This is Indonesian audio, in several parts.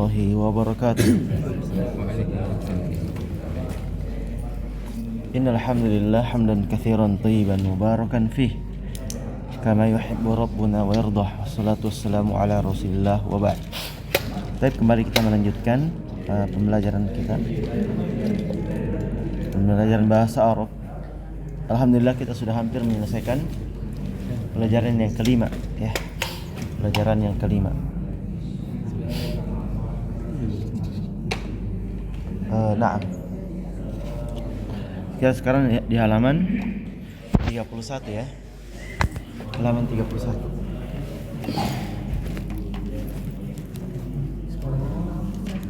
warahmatullahi wabarakatuh. Innal hamdalillah hamdan katsiran thayyiban mubarakan fih kama yuhibbu rabbuna wa yardah. Wassalatu wassalamu ala Rasulillah wa ba'd. Baik, kembali kita melanjutkan pembelajaran kita. Pembelajaran bahasa Arab. Alhamdulillah kita sudah hampir menyelesaikan pelajaran yang kelima, ya. Pelajaran yang kelima. Naam. Kita sekarang di halaman 31, ya. Halaman 31.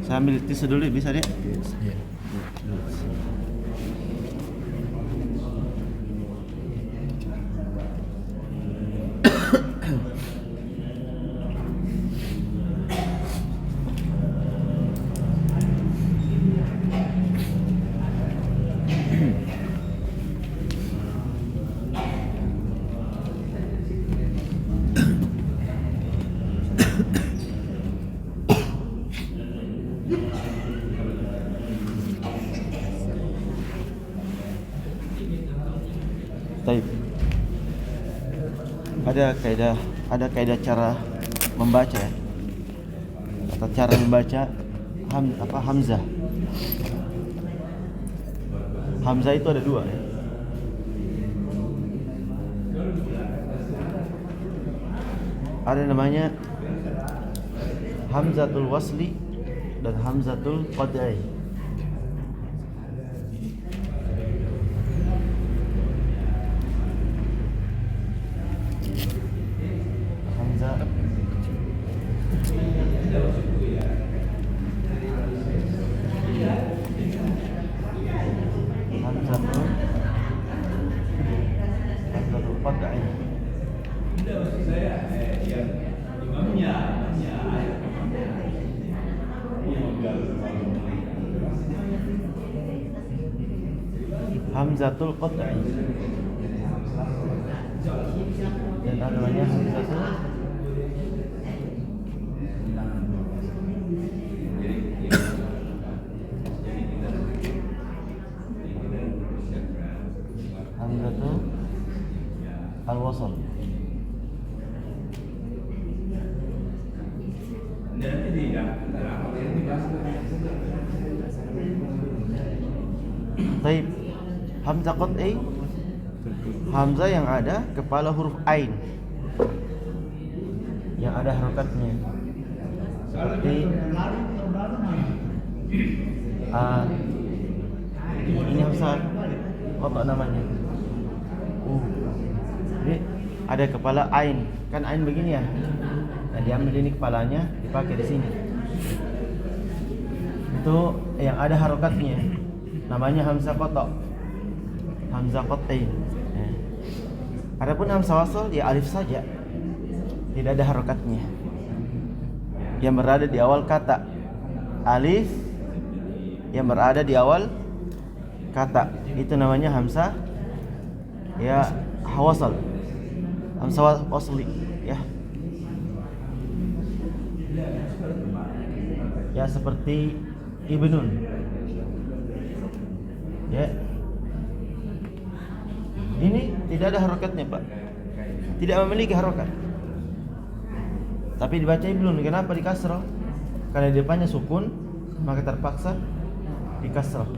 Saya ambil tisu dulu, bisa, Dek? Iya. Baik. Ada kaidah cara membaca, ya. Atau cara membaca hamzah. Hamzah itu ada dua, ya. Ada namanya hamzatul wasli dan hamzatul qad'i. Hamzatul qad'i dan namanya hamzatul al-wasl. Baik. Hamzah qad'i, hamzah yang ada kepala huruf ain, yang ada harokatnya, seperti ini hamzah qad'i namanya. Jadi ada kepala ain, kan ain begini, ya. Nah, diambil ini kepalanya, dipakai di sini. Itu yang ada harokatnya, namanya hamzah qad'i. Hamzah qad'i. Adapun hamzah wasl, ya alif saja, tidak ada harokatnya, yang berada di awal kata. Alif yang berada di awal kata, itu namanya hamzah, ya, wasl. Hamzah wasli, ya. Ya, seperti ibnun, ya. Ini tidak ada harokatnya, Pak. Tidak memiliki harokat. Tapi dibaca ibnun. Kenapa di kasrah? Karena di depannya sukun, maka terpaksa di kasrah.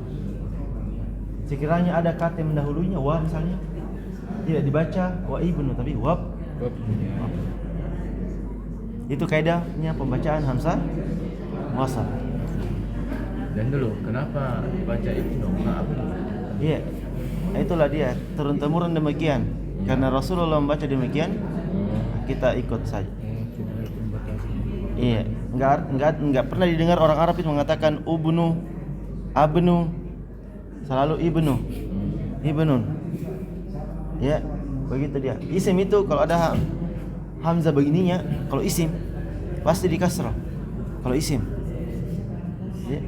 Sekiranya ada kata yang mendahulunya, wa misalnya, tidak dibaca wa ibnu, tapi wab. Itu kaidahnya pembacaan hamzah wasl. Dan dulu, kenapa dibaca ibnu? Iya. Itulah dia, turun-temurun demikian. Karena Rasulullah membaca demikian, kita ikut saja. Iya, enggak pernah didengar orang Arab itu mengatakan ubnu, abnu, selalu ibnun. Ya, begitu dia. Isim itu kalau ada hamzah begininya, kalau isim pasti di kasrah. Kalau isim. Ya.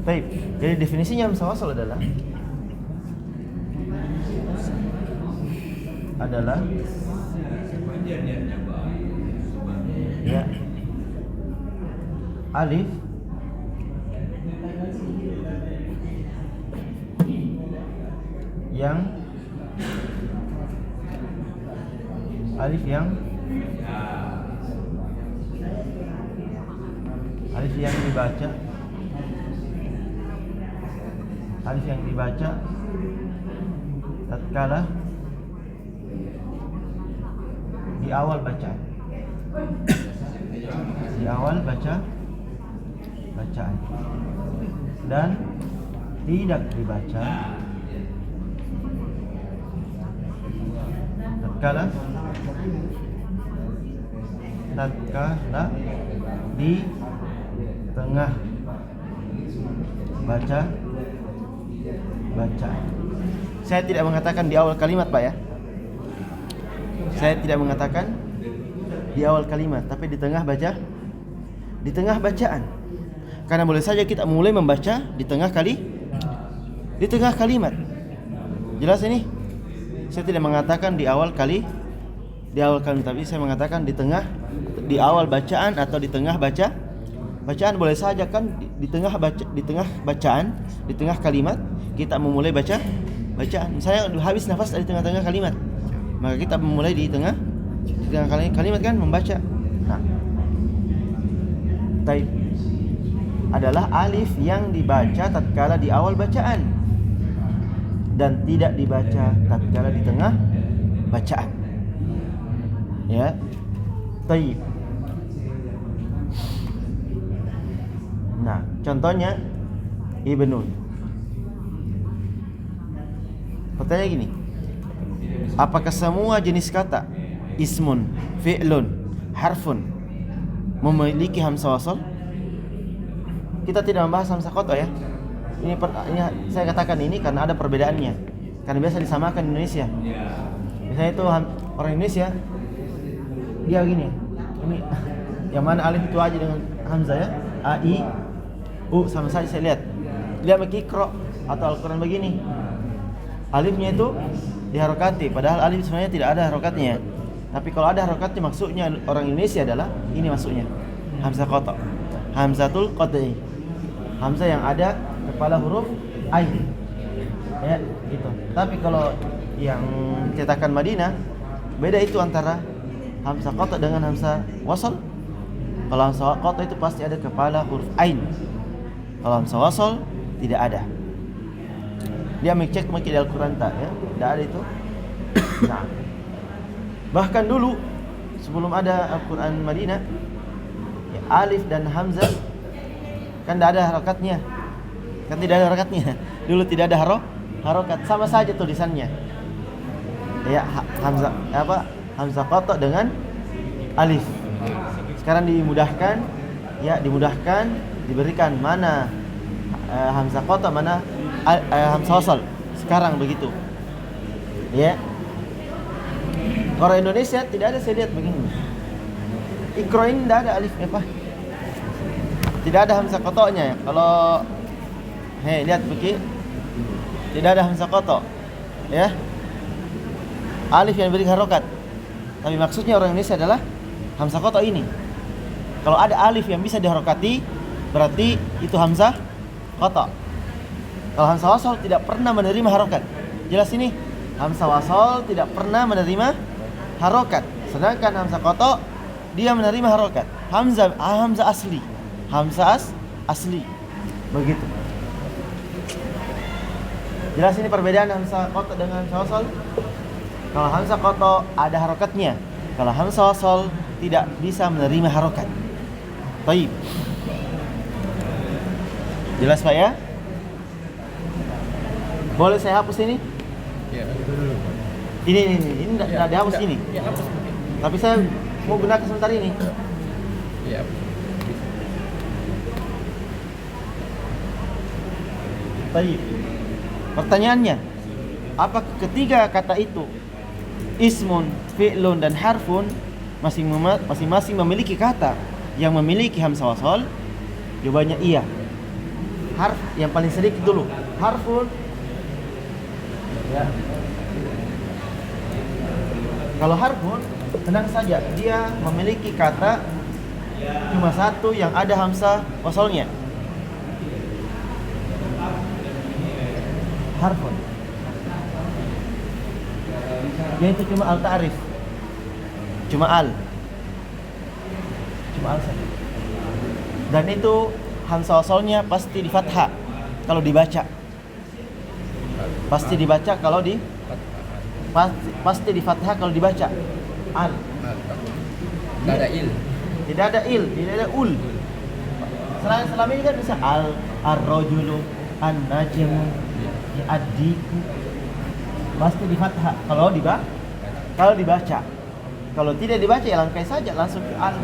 Baik. Jadi definisinya hamzah wasl adalah ya alif yang dibaca tatkala di awal bacaan. Di awal bacaan dan tidak dibaca tatkala di tengah bacaan. Saya tidak mengatakan di awal kalimat, Pak, ya. Saya tidak mengatakan di awal kalimat, tapi di tengah bacaan. Karena boleh saja kita mulai membaca di tengah kalimat. Jelas ini? Saya tidak mengatakan di awal kalimat, tapi saya mengatakan di awal bacaan atau di tengah bacaan. Boleh saja kan di tengah bacaan, di tengah kalimat kita memulai bacaan. Misalnya habis nafas di tengah-tengah kalimat, maka kita memulai di tengah kalimat kan membaca. Nah, taib adalah alif yang dibaca tatkala di awal bacaan dan tidak dibaca tatkala di tengah bacaan. Ya, taib. Nah, contohnya ibnun. Pertanyaan gini, apakah semua jenis kata ismun, fi'lun, harfun memiliki hamzah wasal? Kita tidak membahas hamzah qata, ya. Ini saya katakan ini karena ada perbedaannya. Karena biasa disamakan di Indonesia. Misalnya itu orang Indonesia dia gini. Ini yang mana alif itu aja dengan hamzah, ya. A, I, U sama saja. Saya lihat. Dia pakai Iqra atau Al-Qur'an begini. Alifnya itu diharokati, padahal alif sebenarnya tidak ada harokatnya. Tapi kalau ada harokatnya, maksudnya orang Indonesia adalah ini maksudnya hamzah qata, hamzatul qat'i, hamzah yang ada kepala huruf ain, ya gitu. Tapi kalau yang cetakan Madinah beda itu antara hamzah qata dengan hamzah wasal. Kalau hamzah qata itu pasti ada kepala huruf ain, kalau hamzah wasal tidak ada. Dia mengecek mungkin di Al-Quran tak, ya, tidak ada itu. Nah, bahkan dulu sebelum ada Al-Quran Madinah, ya, alif dan hamzah kan tidak ada harokatnya, Dulu tidak ada harokat, sama saja tulisannya. Ya, hamzah qata dengan alif. Sekarang dimudahkan, diberikan mana hamzah qata, mana hamzah wasal. Sekarang begitu. Ya. Kalau Indonesia tidak ada, saya lihat begini. Iqra ini tidak ada alif apa? Tidak ada hamzah qata-nya, ya. Kalau lihat begini. Tidak ada hamzah qata. Ya. Alif yang beri harokat. Tapi maksudnya orang Indonesia adalah hamzah qata ini. Kalau ada alif yang bisa diharokati, berarti itu hamzah qata. Kalau hamzah wasal tidak pernah menerima harokat. Jelas ini? Hamzah wasal tidak pernah menerima harokat. Sedangkan hamzah qata dia menerima harokat. Hamzah asli. Hamzah asli. Begitu. Jelas ini perbedaan hamzah qata dengan hamzah wasal? Kalau hamzah qata ada harokatnya. Kalau hamzah wasal tidak bisa menerima harokat. Baik. Jelas, Pak, ya? Boleh saya hapus ini? Ya, itu dulu. Ini enggak dihapus ini. Ya, hapus mungkin. Tapi saya mau gunakan sebentar ini. Ya. Baik. Pertanyaannya, apa ketiga kata itu ismun, fi'lun dan harfun masing-masing memiliki kata yang memiliki hamzah wasal? Jawabannya iya. Harf yang paling sedikit dulu. Harfun, ya. Kalau harfun tenang saja, dia memiliki kata cuma satu yang ada hamzah wasalnya. Harfun. Yaitu cuma al ta'rif. Cuma al saja. Dan itu hamzah wasalnya pasti di fathah kalau dibaca. Pasti dibaca kalau di pasti di fathah kalau dibaca. Al. Tidak ada il. Tidak ada il, tidak ada ul. Selama ini kan bisa al, ar-rajulu, an-najmu, ad-diku. Pasti di fathah kalau dibaca. Kalau tidak dibaca ya langkai saja langsung ke al.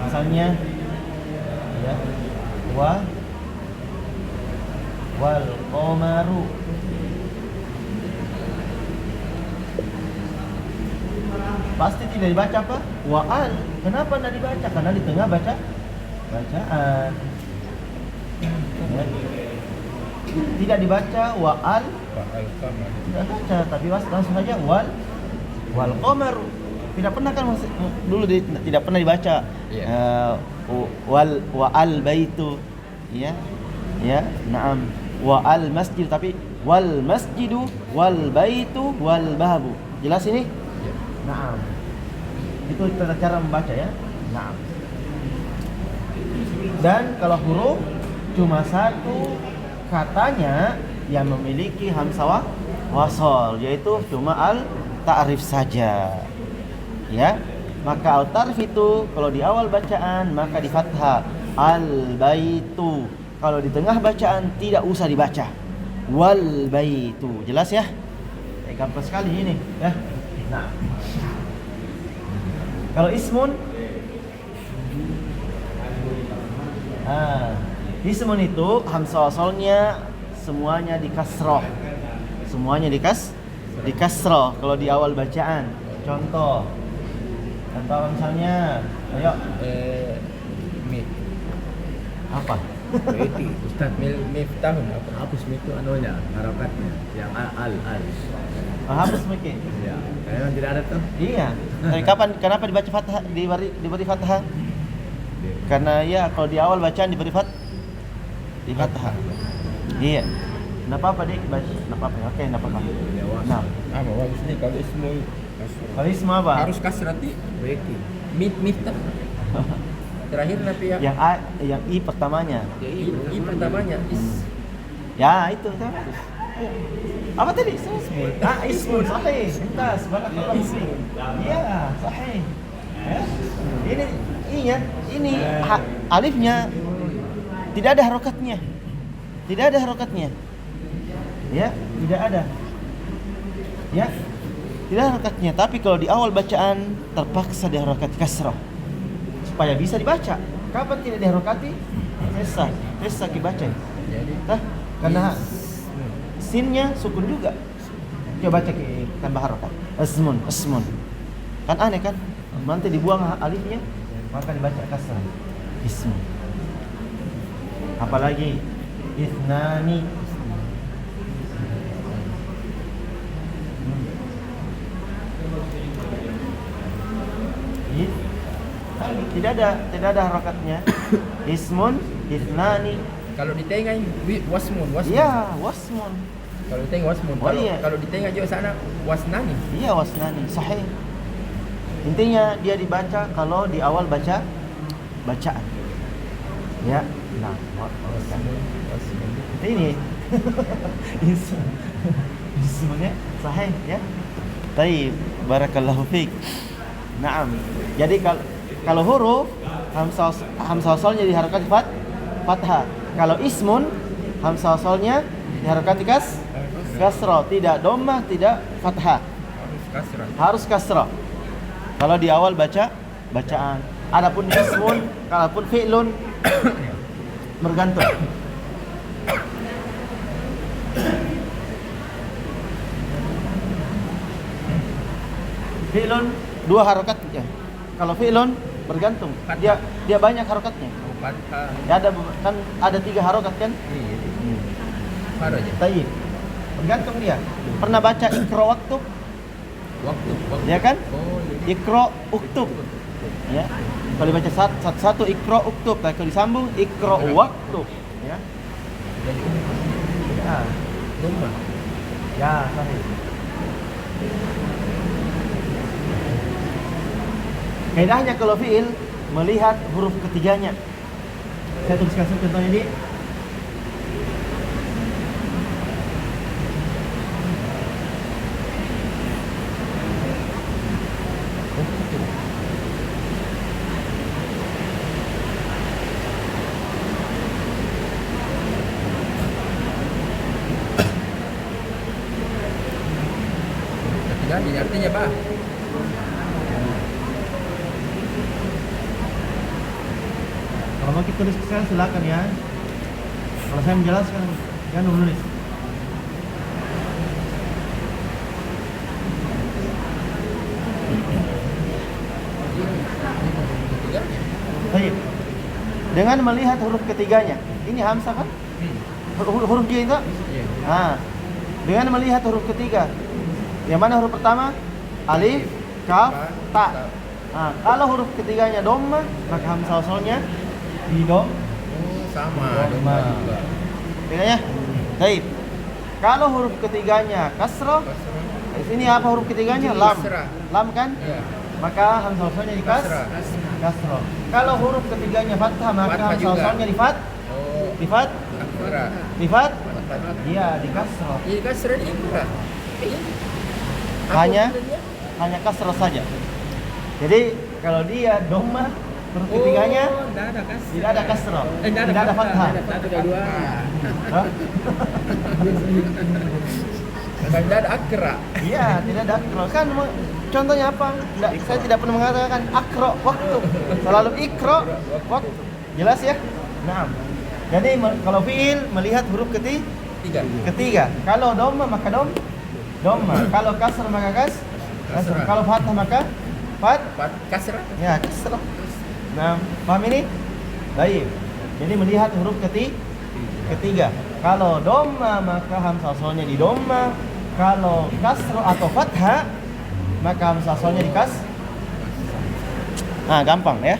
Misalnya ya wal qamaru. Pasti tidak dibaca apa? Wa al. Kenapa tidak dibaca? Karena di tengah bacaan. Ya. Tidak dibaca wa al. Tidak baca, tapi langsung saja wal qamaru. Tidak pernah kan dulu tidak pernah dibaca. Wa al baitu. Ya. Ya, na'am. Wa al masjid, tapi wal masjidu wal baitu wal babu. Jelas ini? Naam. Itu cara membaca ya. Naam. Dan kalau huruf cuma satu katanya yang memiliki hamzah wasal, yaitu cuma al ta'rif saja. Ya. Maka al ta'rif itu kalau di awal bacaan maka di fathah al baitu. Kalau di tengah bacaan tidak usah dibaca. Wal baitu. Jelas ya? Gampang sekali ini ya. Nah, kalau ismun, ismun itu hamzah wasalnya semuanya di kasroh, di kasroh. Kalau di awal bacaan, contoh misalnya, ayo, apa? Ustaz, miftahun apa? Hapus itu anunya, harokatnya, yang al. hapus mungkin. Ya, memang tidak ada tuh. Iya. Tapi kenapa dibaca fathah, diberi fathah? Karena ya kalau di awal bacaan diberi di fathah. Iya. Enggak apa-apa Dik, baca. Enggak apa-apa. Oke, enggak apa-apa. Nah, Bagus nih kalau ismu. kalau ismu apa? Harus kasrati. Berarti miftah. Terakhir nanti ya. Yang i pertamanya. I pertamanya is. Ya, itu. Apa tadi? Ismun, sahih. Intas, barakallahu fiik. Iya, sahih. Ya. Ini alifnya tidak ada harokatnya. Ya, tidak ada. Ya. Tidak ada harokatnya, tapi kalau di awal bacaan terpaksa diharokat kasrah supaya bisa dibaca. Kapan tidak diharokati? Sesa dibaca. Jadi, karena sinnya sukun juga. Coba baca tambah harokat. Asmun. Kan aneh kan? Nanti dibuang alifnya, maka dibaca kasrah. Ismun. Apalagi ithnani. Tidak ada harokatnya. Ismun, ithnani. kalau di tengah ini wasmun. Iya, wasmun. Kalau di tengah wasmun. Kalau di tengah juga sana wasnani. Iya, wasnani. Sahih. Intinya dia dibaca kalau di awal bacaan. Ya. Nah, Wasmun. ini ismunnya sahih ya. Baik, barakallahu fiik. Naam. Jadi kalau huruf hamzah wasalnya diharokati fathah. Kalau ismun hamzah wasalnya diharokati kasrah, tidak dhammah, tidak fathah. Harus kasrah. Kalau di awal bacaan. Adapun ismun, kalaupun fi'lun bergantung. Fi'lun dua harokat ya. Kalau fi'lun bergantung. Dia banyak harokatnya. Ya ada 3 harokat kan? Baru aja. Tayyib. Bergantung dia. Pernah baca ikra waktu? Waktu. Ya kan? Oh, iya. Ikra uktub. Ya. Kalau dibaca satu ikro uktub, kalau disambung ikro waktub, ya. Ya, Domba. ya, sahih. Kaidahnya kalau fiil melihat huruf ketiganya. Saya tuliskan contohnya di Ketiga ini artinya apa? Kalau mau kita tulis sekarang silakan ya. Kalau saya menjelaskan, jangan menulis. Ketiganya. Baik. Dengan melihat huruf ketiganya, ini hamzah kan? Huruf G itu? Iya. Nah, dengan melihat huruf ketiga, yang mana huruf pertama? Alif, kaf, ta. Nah, kalau huruf ketiganya dhamma, maka hamzah wasalnya di dom. Oh, sama. Domba juga. Bedanya? Baik. Kalau huruf ketiganya kasrah, Kasrah. di sini apa huruf ketiganya? Lam. Kasrah. Lam kan? Iya. Maka hamzah wasalnya di Kasrah. kasrah. Kalau huruf ketiganya fathah, maka Fathah hamzah juga. wasalnya di fat. Oh, Di fat? akra. Di fat? Fathah. Iya, di kasrah. Ini kasrah ini ikra. Iya. Apa Hanya maksudnya? hanya kasrah saja. Jadi kalau dia dhamma huruf ketiganya tidak ada kasrah. tidak ada kasrah, Tidak tidak ada fathah. Satu dan dua. Hah? Tidak ada akra. Iya, tidak ada akro. Kan contohnya apa? Saya tidak pernah mengatakan akro waktu. Selalu ikro waktu. Jelas ya? Nah. Jadi kalau fiil melihat huruf Tiga. ketiga. Kalau dhamma maka dhamma. Kalau kasrah maka kasrah. Kasrah. Kalau fathah maka fat. Kasrah. Ya, kasrah. Nah, paham ini? Baik. Jadi melihat huruf ketiga. Kalau dhamma maka hamzah wasalnya di dhamma. Kalau kasrah atau fathah maka hamzah wasalnya di kas. Nah, gampang ya.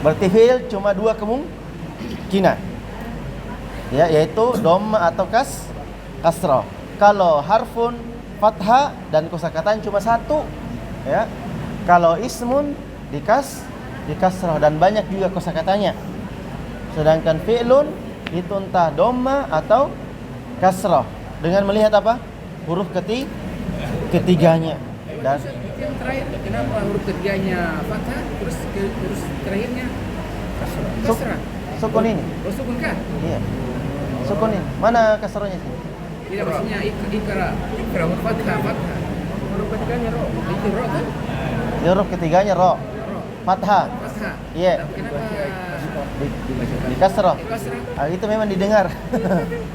Berarti fiil cuma dua kemungkinan. Ya, yaitu dhamma atau kasrah. Kalau harfun fathah dan kosakatanya cuma satu, ya. Kalau ismun di kasrah dan banyak juga kosakatanya. Sedangkan fi'lun itu entah dhamma atau kasrah dengan melihat apa? Huruf ketiganya. Dan Yang terakhir, kenapa huruf ketiganya fathah, terus terakhirnya kasrah? sukun ini. Oh, sukun kah? Iya. Sukun ini. Mana kasrahnya sih? Tidak, maksudnya ikra huruf fathah. Huruf ketiganya ro. Itu ro kan? Ya, huruf ketiganya ro. Fathah. Fathah. Iya. Tapi kenapa Di kasrah. kasrah? Ah, itu memang didengar.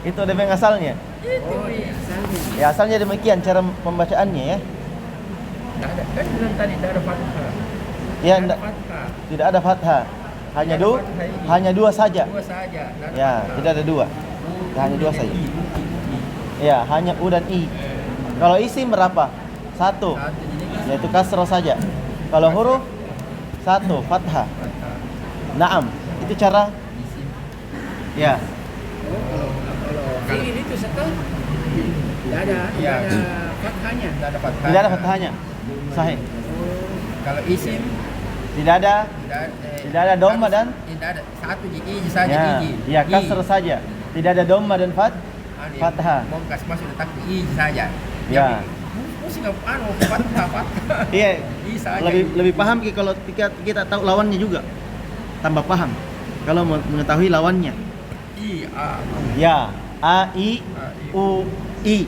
Itu memang asalnya. Oh iya, asalnya. Ya, asalnya demikian cara pembacaannya ya. Tidak ada, kan bilang tadi tidak ada fathah. Ya, Tidak ada ndak- fathah. tidak ada fathah. Hanya Tidak ada fathah ini. hanya dua saja. Dua saja. Tidak ada Ya, fathah. tidak ada dua. Oh, Hanya dua dan saja. I. Ya, hanya u dan i. Kalau isim berapa? Satu. Satu, jadi Yaitu kasrah saja. Kalau huruf satu, fathah. fathah. Naam. Itu cara Isim. ya. Oh, kalau fiil itu satu tidak ada fathahnya. Tidak ada fathahnya. Tidak ada fathahnya. Sahih. Kalau isim Tidak ada tidak ada dhamma dan tidak ada satu iji saja ya, iji. ya kasrah saja. Tidak ada dhamma dan fathah. Bongkas masuk letak iji saja. Ya. Pusing fathah. Iya. I saja. Lebih paham kalau kita tahu lawannya juga. Tambah paham. Kalau mengetahui lawannya. I a Ya, a i u i.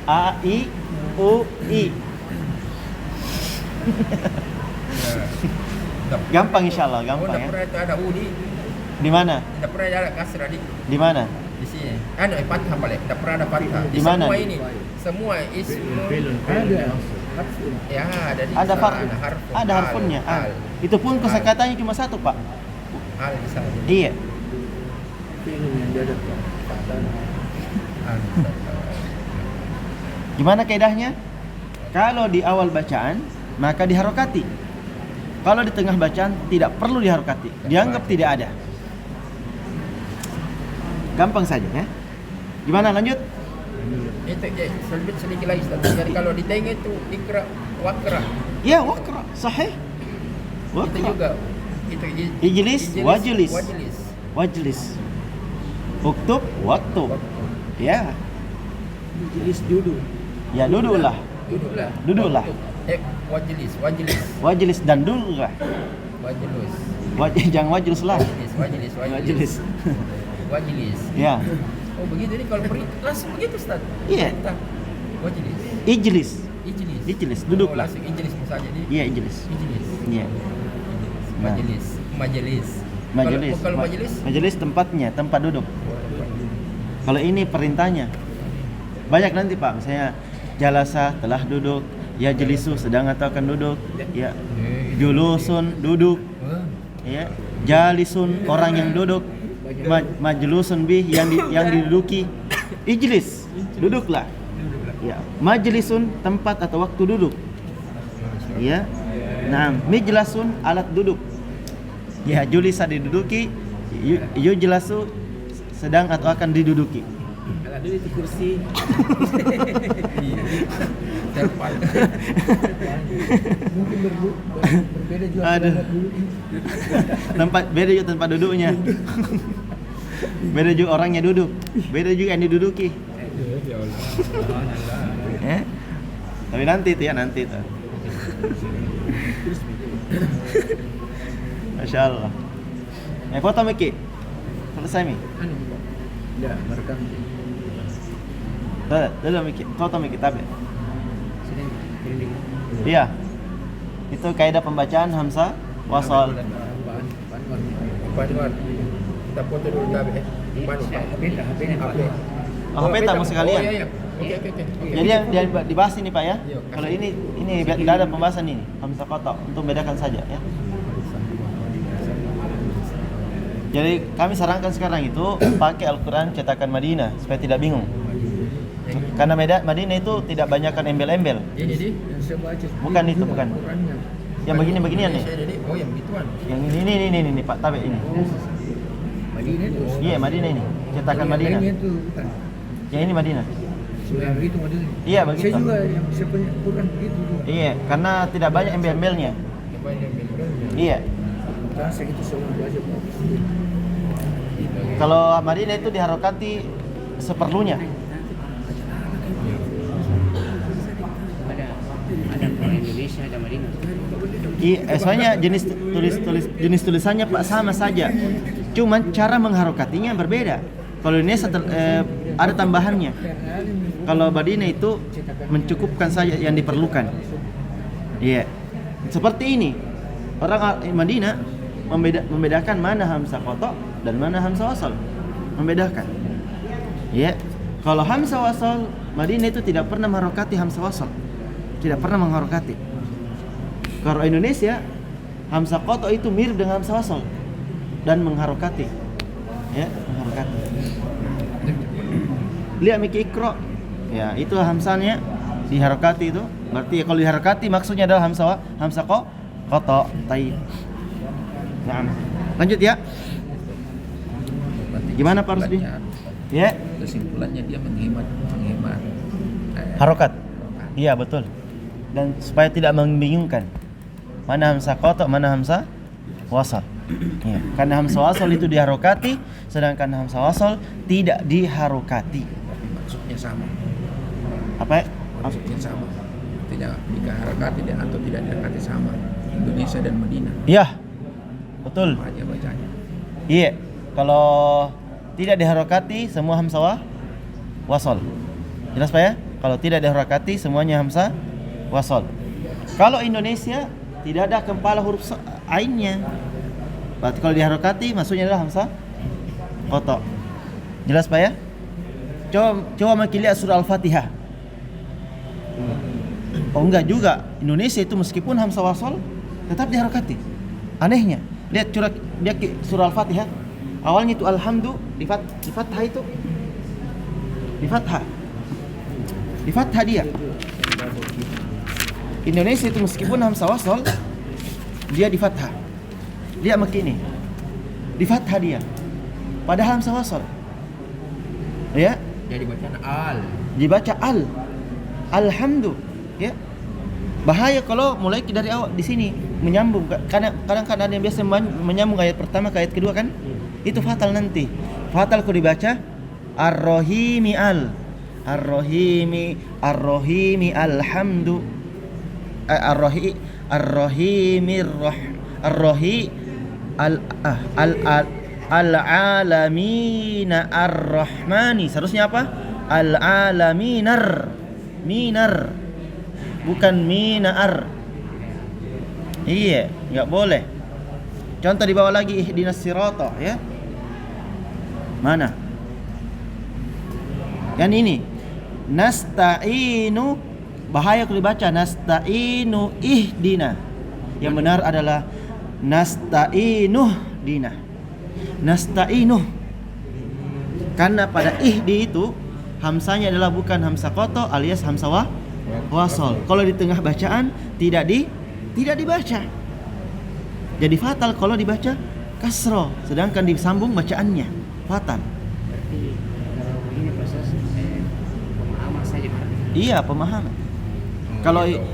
A i u i. Gampang insyaallah, gampang ya. Tidak pernah itu ada u Di mana? tidak pernah ada kasrah Di mana? di sini. Ada fathah balik. Tidak pernah ada fathah. Di mana? semua ini. Semua ismun Ada. ya ada di Ada ada harfunnya. Ah. Itu pun kosakatanya cuma satu, Pak. al di sana. Iya. Film yang dia ada. Al. Gimana kaidahnya? Kalau di awal bacaan maka diharokati. Kalau di tengah bacaan tidak perlu diharokati, dianggap tidak ada. Gampang saja ya. Gimana lanjut? Itu sedikit lagi Ustaz. Jadi kalau di tengah itu ikra wakra. Ya, waqra, sahih. Itu Waqra. juga itu Ijlis, wajlis. Wajlis. Wajlis. Uktub, waktub. Ya, Jenis duduk. ya duduklah. Duduklah. Duduklah. Wajlis. Wajlis dan duduklah. Wajlis. Jangan wajlis lah. Wajlis. Wajlis. Ya. Oh begitu, jadi kalau langsung begitu Ustaz. Iya. Wajlis. Ijlis. Ijlis. Ijlis, Oh, duduklah. langsung ijlis saja jadi. Iya, ijlis. Ijlis. Iya. Nah. Majelis. Majelis. Kalau majelis. Majelis tempatnya, tempat duduk. Kalau ini perintahnya. Banyak nanti Pak, misalnya jalasa telah duduk, ya jelisu sedang atau akan duduk, ya julusun duduk, ya jalisun orang yang duduk, majlusun bih yang diduduki, ijlis duduklah, ya majlisun tempat atau waktu duduk, ya nah mijlasun alat duduk, ya julisa diduduki, yujlasu sedang atau akan diduduki. Alat duduk itu kursi. Mungkin berbeda juga. Aduh. Beda juga tempat duduknya. Beda juga orangnya duduk. Beda juga yang diduduki. Tapi nanti itu. Masya Allah. Foto Miki. Selesai Mi. Tidak, merekam. Dulu Miki. Foto Miki tabi. Sini, ini. Iya. Itu kaidah pembacaan hamzah wasal. Panwar. Kita foto dulu tapi HP. Oh, HP tamu sekalian. Oh iya. Oke. Jadi yang dibahas ini Pak ya. Iya, Kalau ini tidak ada pembahasan ini hamzah kotak untuk bedakan saja ya. Jadi kami sarankan sekarang itu pakai Al-Quran cetakan Madinah supaya tidak bingung. Karena Madinah itu tidak banyakkan embel-embel. Jadi Bukan itu, bukan. Yang beginian nih. Oh yang begituan. Yang ini Pak Tabe ini. Madinah itu. Iya Madinah ini, cetakan Madinah. Itu bukan. Yang ini Madinah. Sudah begitu Madinah. Iya begitu. Saya juga yang saya punya Quran begitu juga. Iya, karena tidak banyak embel-embelnya. Iya. Saya itu semua belajar bagus. Kalau Madinah itu diharokati seperlunya. Ada orang Indonesia, ada Madinah. Soalnya jenis tulisannya Pak sama saja. Cuman cara mengharokatinya berbeda. Kalau Indonesia ada tambahannya. Kalau Madinah itu mencukupkan saja yang diperlukan. Iya. Seperti ini. Orang Madinah membedakan mana hamzah kotok dan mana hamzah wasal. Membedakan. Iya. Kalau hamzah wasal, Madinah itu tidak pernah mengharokati hamzah wasal. Tidak pernah mengharokati. Kalau Indonesia, hamzah kotok itu mirip dengan hamzah wasal dan mengharokati. Ya, mengharokati. Lihat Miki Ikro. Ya, itu hamzahnya diharokati itu. Berarti kalau diharokati maksudnya adalah hamzah kotok. Taib. Nah, lanjut ya. Gimana Pak Rusdi? Ya. Kesimpulannya dia menghemat Harokat. Iya betul. Dan supaya tidak membingungkan mana hamzah kotok, mana hamzah wasal. Ya. Karena hamzah wasal itu diharokati, sedangkan hamzah wasal tidak diharokati. maksudnya sama. Apa? Maksudnya sama. Tidak diharokati atau tidak diharokati sama. Indonesia dan Madinah. Iya. Betul. Apa aja bacanya. Iya. Kalau tidak diharokati semua hamzah wasal. Jelas Pak ya? Kalau tidak diharokati semuanya hamzah wasal. Kalau Indonesia tidak ada kepala huruf ainnya. Berarti kalau diharokati maksudnya adalah hamzah kotok. Jelas Pak ya? Coba Maki lihat surah Al-Fatihah. Oh enggak juga. Indonesia itu meskipun hamzah wasal tetap diharokati. Anehnya. Lihat surah Al-Fatihah. Awalnya itu alhamdu di fathah itu. Di fathah. Di fathah dia. Indonesia itu meskipun hamzah wasal dia di fathah. Dia begini. Di fathah dia. Padahal hamzah wasal. Ya, Jadi bacaan al. dibaca al. Alhamdu, ya. Bahaya kalau mulai dari awal di sini menyambung. Kadang ada yang biasa menyambung ayat pertama ke ayat kedua kan? Itu fatal nanti. Fatal kalau dibaca ar-rahimi al. Ar-rahimi alhamdu. Ar-rahimir ar-rahi al-alamina ar-rahmani. Seharusnya apa? Al-alaminar. Minar. Bukan minar. Iya, enggak boleh. Contoh di bawah lagi ihdinas sirata, ya. Mana? Yang ini. Nasta'inu, bahaya kalau dibaca nasta'inu ihdina. Yang benar adalah nasta'inuh dina. Nasta'inuh. Karena pada ihdi itu hamzanya adalah bukan hamzah koto alias hamzah wasol. Kalau di tengah bacaan tidak dibaca. Jadi fatal kalau dibaca kasro, sedangkan disambung bacaannya fatal. Berarti kalau ini proses pemahaman saja berarti. Iya, pemahaman.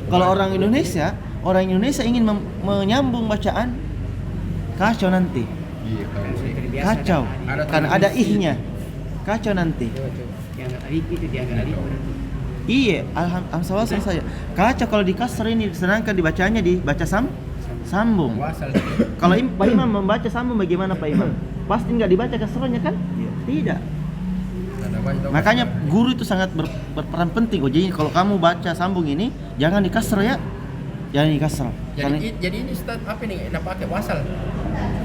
Kalau orang Indonesia ingin menyambung bacaan, kacau nanti. Iya, kalau Sudah ini. terbiasa Kacau. dengan alif. Karena ada ihnya. Kacau nanti. Dianggap alif itu dianggap alif berarti. Iya, hamzah wasal saja. Kacau kalau di kasr ini, sedangkan dibacanya dibaca sambung. Wasal. Kalau Pak Imam membaca sambung bagaimana Pak Imam? Pasti nggak dibaca kasranya kan? Tidak. Makanya guru itu sangat berperan penting. Jadi kalau kamu baca sambung ini jangan di kasr ya. Jangan di kasr. Jadi ini Ustaz apa nih? Nak pakai wasal.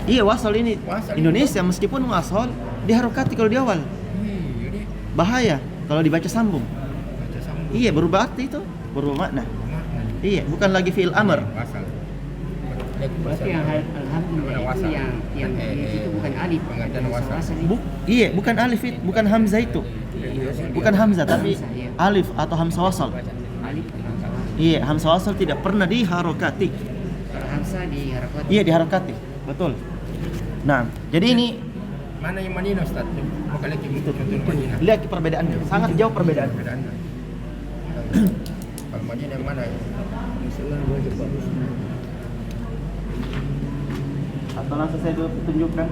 Iya, wasal ini Wasal Indonesia meskipun wasal diharokati kalau di awal. Ini Bahaya kalau dibaca sambung. baca sambung. Iya, berubah arti itu, berubah makna. Makna. Iya, bukan lagi fi'il amr. Wasal. Berarti yang alhamdulillah itu yang itu bukan alif. Pengertian Yang wasal. wasal itu. Iya, bukan alif itu, bukan hamzah itu. Bukan hamzah tapi alif atau hamzah wasal. Alif hamzah wasal. Iya, hamzah wasal tidak pernah diharokati. Kalau hamzah diharokati. Iya, diharokati. Betul. Nah, jadi ini Mana yang Madinah Ustaz? Bukan lagi contoh Madinah. lihat perbedaannya. Sangat jauh perbedaan. Perbedaannya. Kalau Madinah yang mana? Misalnya baca bagus. Atau langsung saya tunjukkan.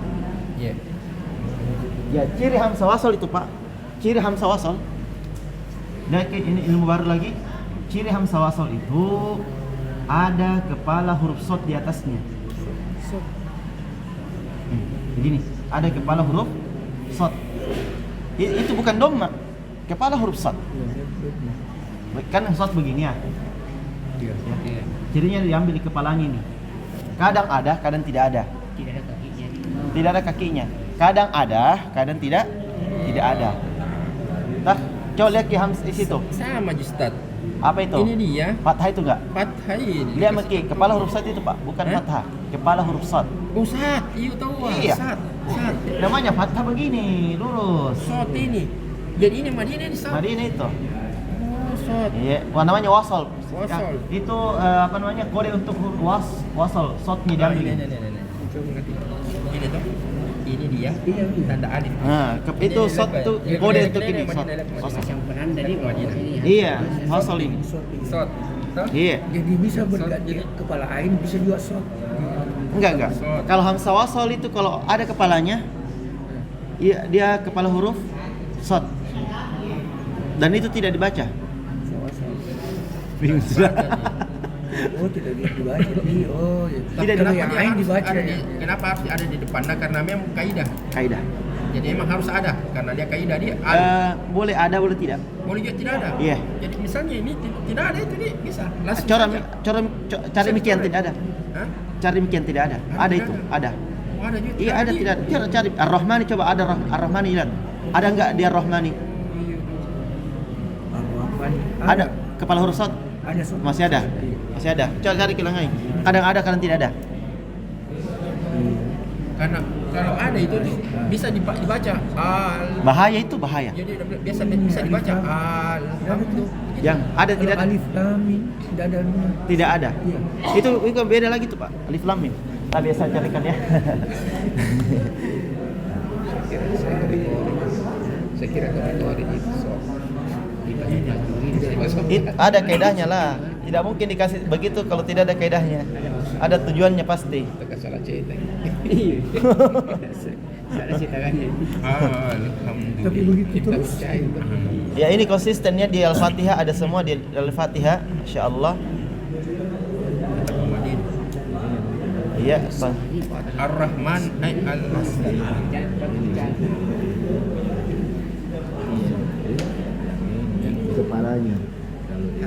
Iya. Ya, ciri hamzah wasal itu, Pak. Ciri hamzah wasal. Nah, ini ilmu baru lagi. Ciri hamzah wasal itu ada kepala huruf shad di atasnya. Begini, ada kepala huruf shad. Itu bukan dhamma. Kepala huruf shad. Kan shad begini ya. Iya. Cirinya diambil di kepalanya ini. Kadang ada, kadang tidak ada. Tidak ada kakinya. Tidak ada kakinya. Kadang ada, kadang tidak ada. Nah, coba lihat di hamzah di situ. Sama Ustaz. Apa itu? Ini dia. Fathah itu enggak? Fathah ini. Lihat meki, kepala huruf shad itu, Pak, bukan fathah. Kepala huruf shad. Oh, Sat. Iya tahu. Iya. Sat. Namanya fathah begini, lurus. Sat ini. Jadi ini Madinah ini Sat. Madinah itu. Oh, Sat. Iya, wah, namanya wasal. Wasal. Itu apa namanya? Kode untuk huruf wasal, shadnya diambil. Ini. Coba ngerti. Ini tuh. Ini dia. Tanda alif. Nah, itu shad itu kode untuk ini, shad. Wasal. Macam penanda nih kalau ini. Iya, wasal ini. Sat. Tahu? Iya. Jadi bisa berganti kepala ain bisa juga shot. Enggak. Shad. Kalau hamzah wasal itu kalau ada kepalanya, iya, dia kepala huruf shad. Dan itu tidak dibaca. Bingung sudah. Oh, tidak dibaca. Oh, ya. Tidak Kalau dibaca. yang ain dibaca. Kenapa harus ada di depannya? Karena memang kaidah. Kaidah. Jadi emang harus ada karena dia kaidah dia. Boleh ada, boleh tidak. Boleh juga tidak ada. Iya. Jadi misalnya ini tidak ada itu nih bisa. Langsung Cari saja. cari mikian tidak ada. Hah? Cari mikian tidak ada. Ada itu, ada. Oh, ada juga. Iya, ada tidak. Cari Ar-Rahmani, coba ada Ar-Rahmani lihat. Ada enggak dia Ar-Rahmani? Ada. Kepala huruf shad Ada shot. masih ada. Masih ada. Coba cari kilangai. Kadang ada, kadang tidak ada. Karena kalau ada itu tuh bisa dibaca Bahaya itu bahaya. jadi biasa bisa dibaca alhamdulillah. Yang ada tidak ada? Alif lam mim tidak ada. Tidak ada. Iya. Itu beda lagi tuh Pak. Alif lam mim. Nah, biasa carikan ya. Saya kira kategori itu Ada kaidahnya lah. Tidak mungkin dikasih begitu kalau tidak ada kaidahnya. Ada tujuannya pasti. salah cetak. Iya. Salah cetakannya. Alhamdulillah. Tapi begitu Kita terus. percaya. Ya ini konsistennya di Al-Fatihah ada semua di Al-Fatihah, insyaallah. Iya, Bang. Ar-Rahman al-Rahim. Kepalanya.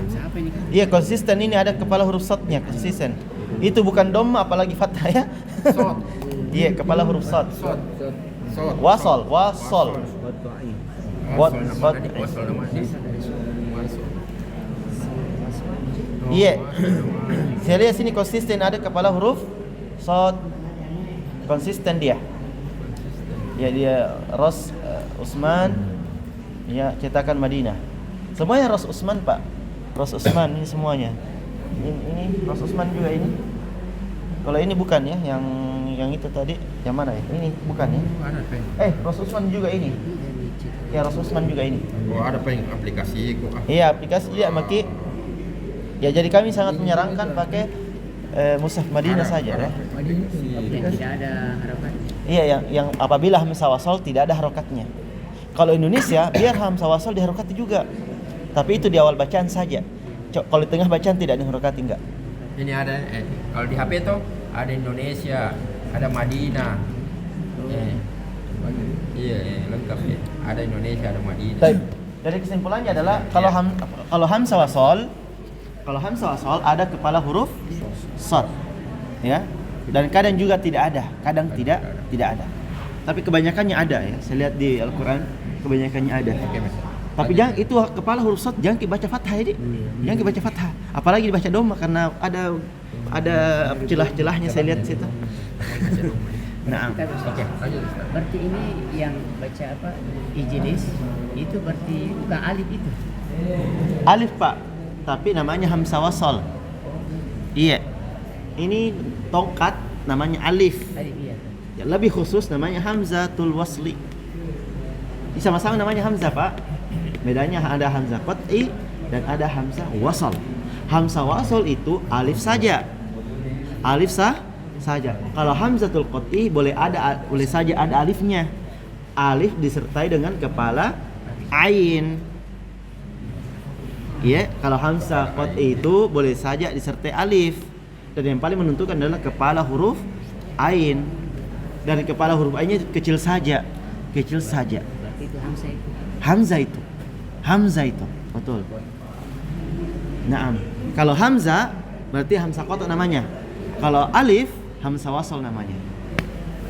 Siapa ini kan? Iya, konsisten ini ada kepala huruf shadnya, konsisten. Itu bukan dhamma apalagi fathah ya. Sod. Iya, kepala huruf shad. Sod. Sod. Wasol. Wasol What- nama dia. Iya. Saya lihat sini konsisten ada kepala huruf shad. Konsisten dia. Ya dia Ros Utsman. Ya, cetakan Madinah. Semuanya Ros Utsman, Pak. Ros Utsman ini semuanya. Ini Ros Utsman juga ini. Kalau ini bukan ya, yang itu tadi, yang mana ya? Ini bukan ya? Ada apa? Ros Utsman juga ini. Ya Ros Utsman juga ini. Oh, ada apa yang aplikasi kok? Iya, aplikasi dia Maki. Ya jadi kami sangat menyarankan pakai mushaf Madinah saja ya. Yang tidak ada harapannya. Iya, yang apabila hamzah wasal tidak ada harokatnya. Kalau Indonesia biar hamzah wasal diharokati juga. Tapi itu di awal bacaan saja. Kalau di tengah bacaan tidak diharokati enggak. Ini ada kalau di HP tuh ada Indonesia, ada Madinah. Iya, lengkap ya. Ada Indonesia, ada Madinah. Baik. Dari kesimpulannya adalah kalau hamzah wasal ada kepala huruf shad. Ya. Dan kadang juga tidak ada, kadang tidak ada. Tapi kebanyakannya ada ya. Saya lihat di Al-Qur'an kebanyakannya ada. Oke, Mas. Tapi jangan itu kepala huruf shad jangan dibaca fathah ya, Dik. Jangan dibaca fathah. Apalagi dibaca dhamma karena ada celah-celahnya saya lihat situ. Nah, Kita bisa. Oke, lanjut Ustaz. Berarti ini yang baca apa? Ijelis itu berarti bukan alif itu. alif Pak, tapi namanya hamzah wasal. Iya. Ini tongkat namanya alif. Alif iya. Ya, lebih khusus namanya hamzatul wasli. Sama-sama namanya hamzah, Pak. Bedanya ada hamzah qat'i dan ada hamzah wasal. Hamzah wasal itu alif saja. Alif saja. Kalau hamzatul qat'i boleh saja ada alifnya. Alif disertai dengan kepala ain. Ya, kalau hamzah qat'i itu boleh saja disertai alif. Dan yang paling menentukan adalah kepala huruf ain. Dari kepala huruf ainnya kecil saja. Berarti itu hamzah itu. Hamzah itu, betul. Naam. Kalau hamzah berarti hamzah qat'i namanya. Kalau alif hamzah wasal namanya.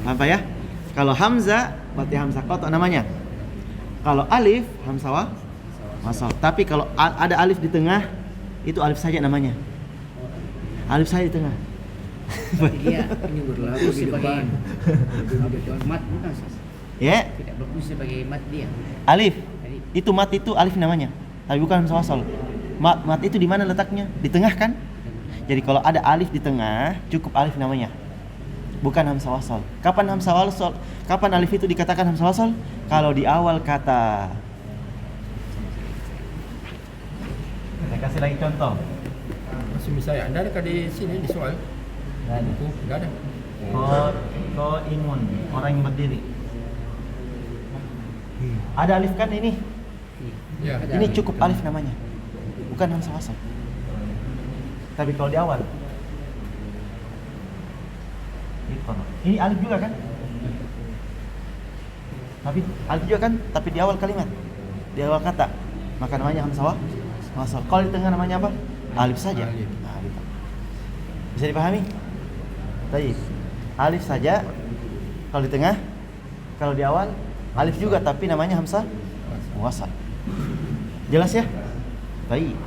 Paham Pak ya? Kalau hamzah berarti hamzah qat'i namanya. Kalau alif hamzah wasal. Tapi kalau ada alif di tengah itu alif saja namanya. Alif saja di tengah. Berarti dia ini berlaku sebagai mat bukan Sis? Ya, Tidak berfungsi sebagai mat dia. alif. Itu mat itu alif namanya. Tapi bukan hamzah wasal. Mat itu di mana letaknya? Di tengah kan? Jadi kalau ada alif di tengah, cukup alif namanya. Bukan hamzah wasal. Kapan hamzah wasal? Kapan alif itu dikatakan hamzah wasal? Kalau di awal kata. Saya kasih lagi contoh. Masih misalnya Anda ada di sini di soal? Buku enggak ada. Ko imun, orang yang berdiri. Ada alif kan ini? Ya. Ini cukup alif namanya. Bukan hamzah wasal. Tapi kalau di awal. Ini alif juga kan? Tapi alif juga kan? Tapi di awal kalimat. Di awal kata. Maka namanya hamzah wasal. Kalau di tengah namanya apa? Alif saja. Alif. Nah, gitu. Bisa dipahami? Baik. Alif saja. Kalau di tengah, kalau di awal alif juga tapi namanya hamzah wasal. Jelas ya? Baik.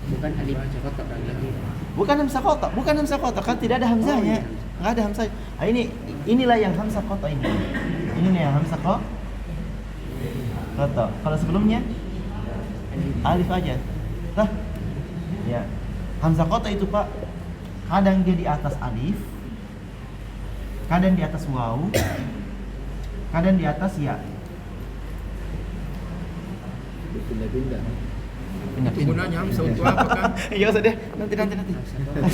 Bukan alif kotak lagi. Bukan hamzah qat'i kan tidak ada hamzahnya. Enggak ada hamzah. Ini inilah yang hamzah qata ini. Ini nih yang hamzah qata. Kalau sebelumnya alif aja. Nah, ya. Hamzah qata itu Pak, kadang dia di atas alif, kadang di atas waw, kadang di atas ya. Pindah-pindah. Itu gunanya hamzah untuk apa kan? Iya usah deh, nanti.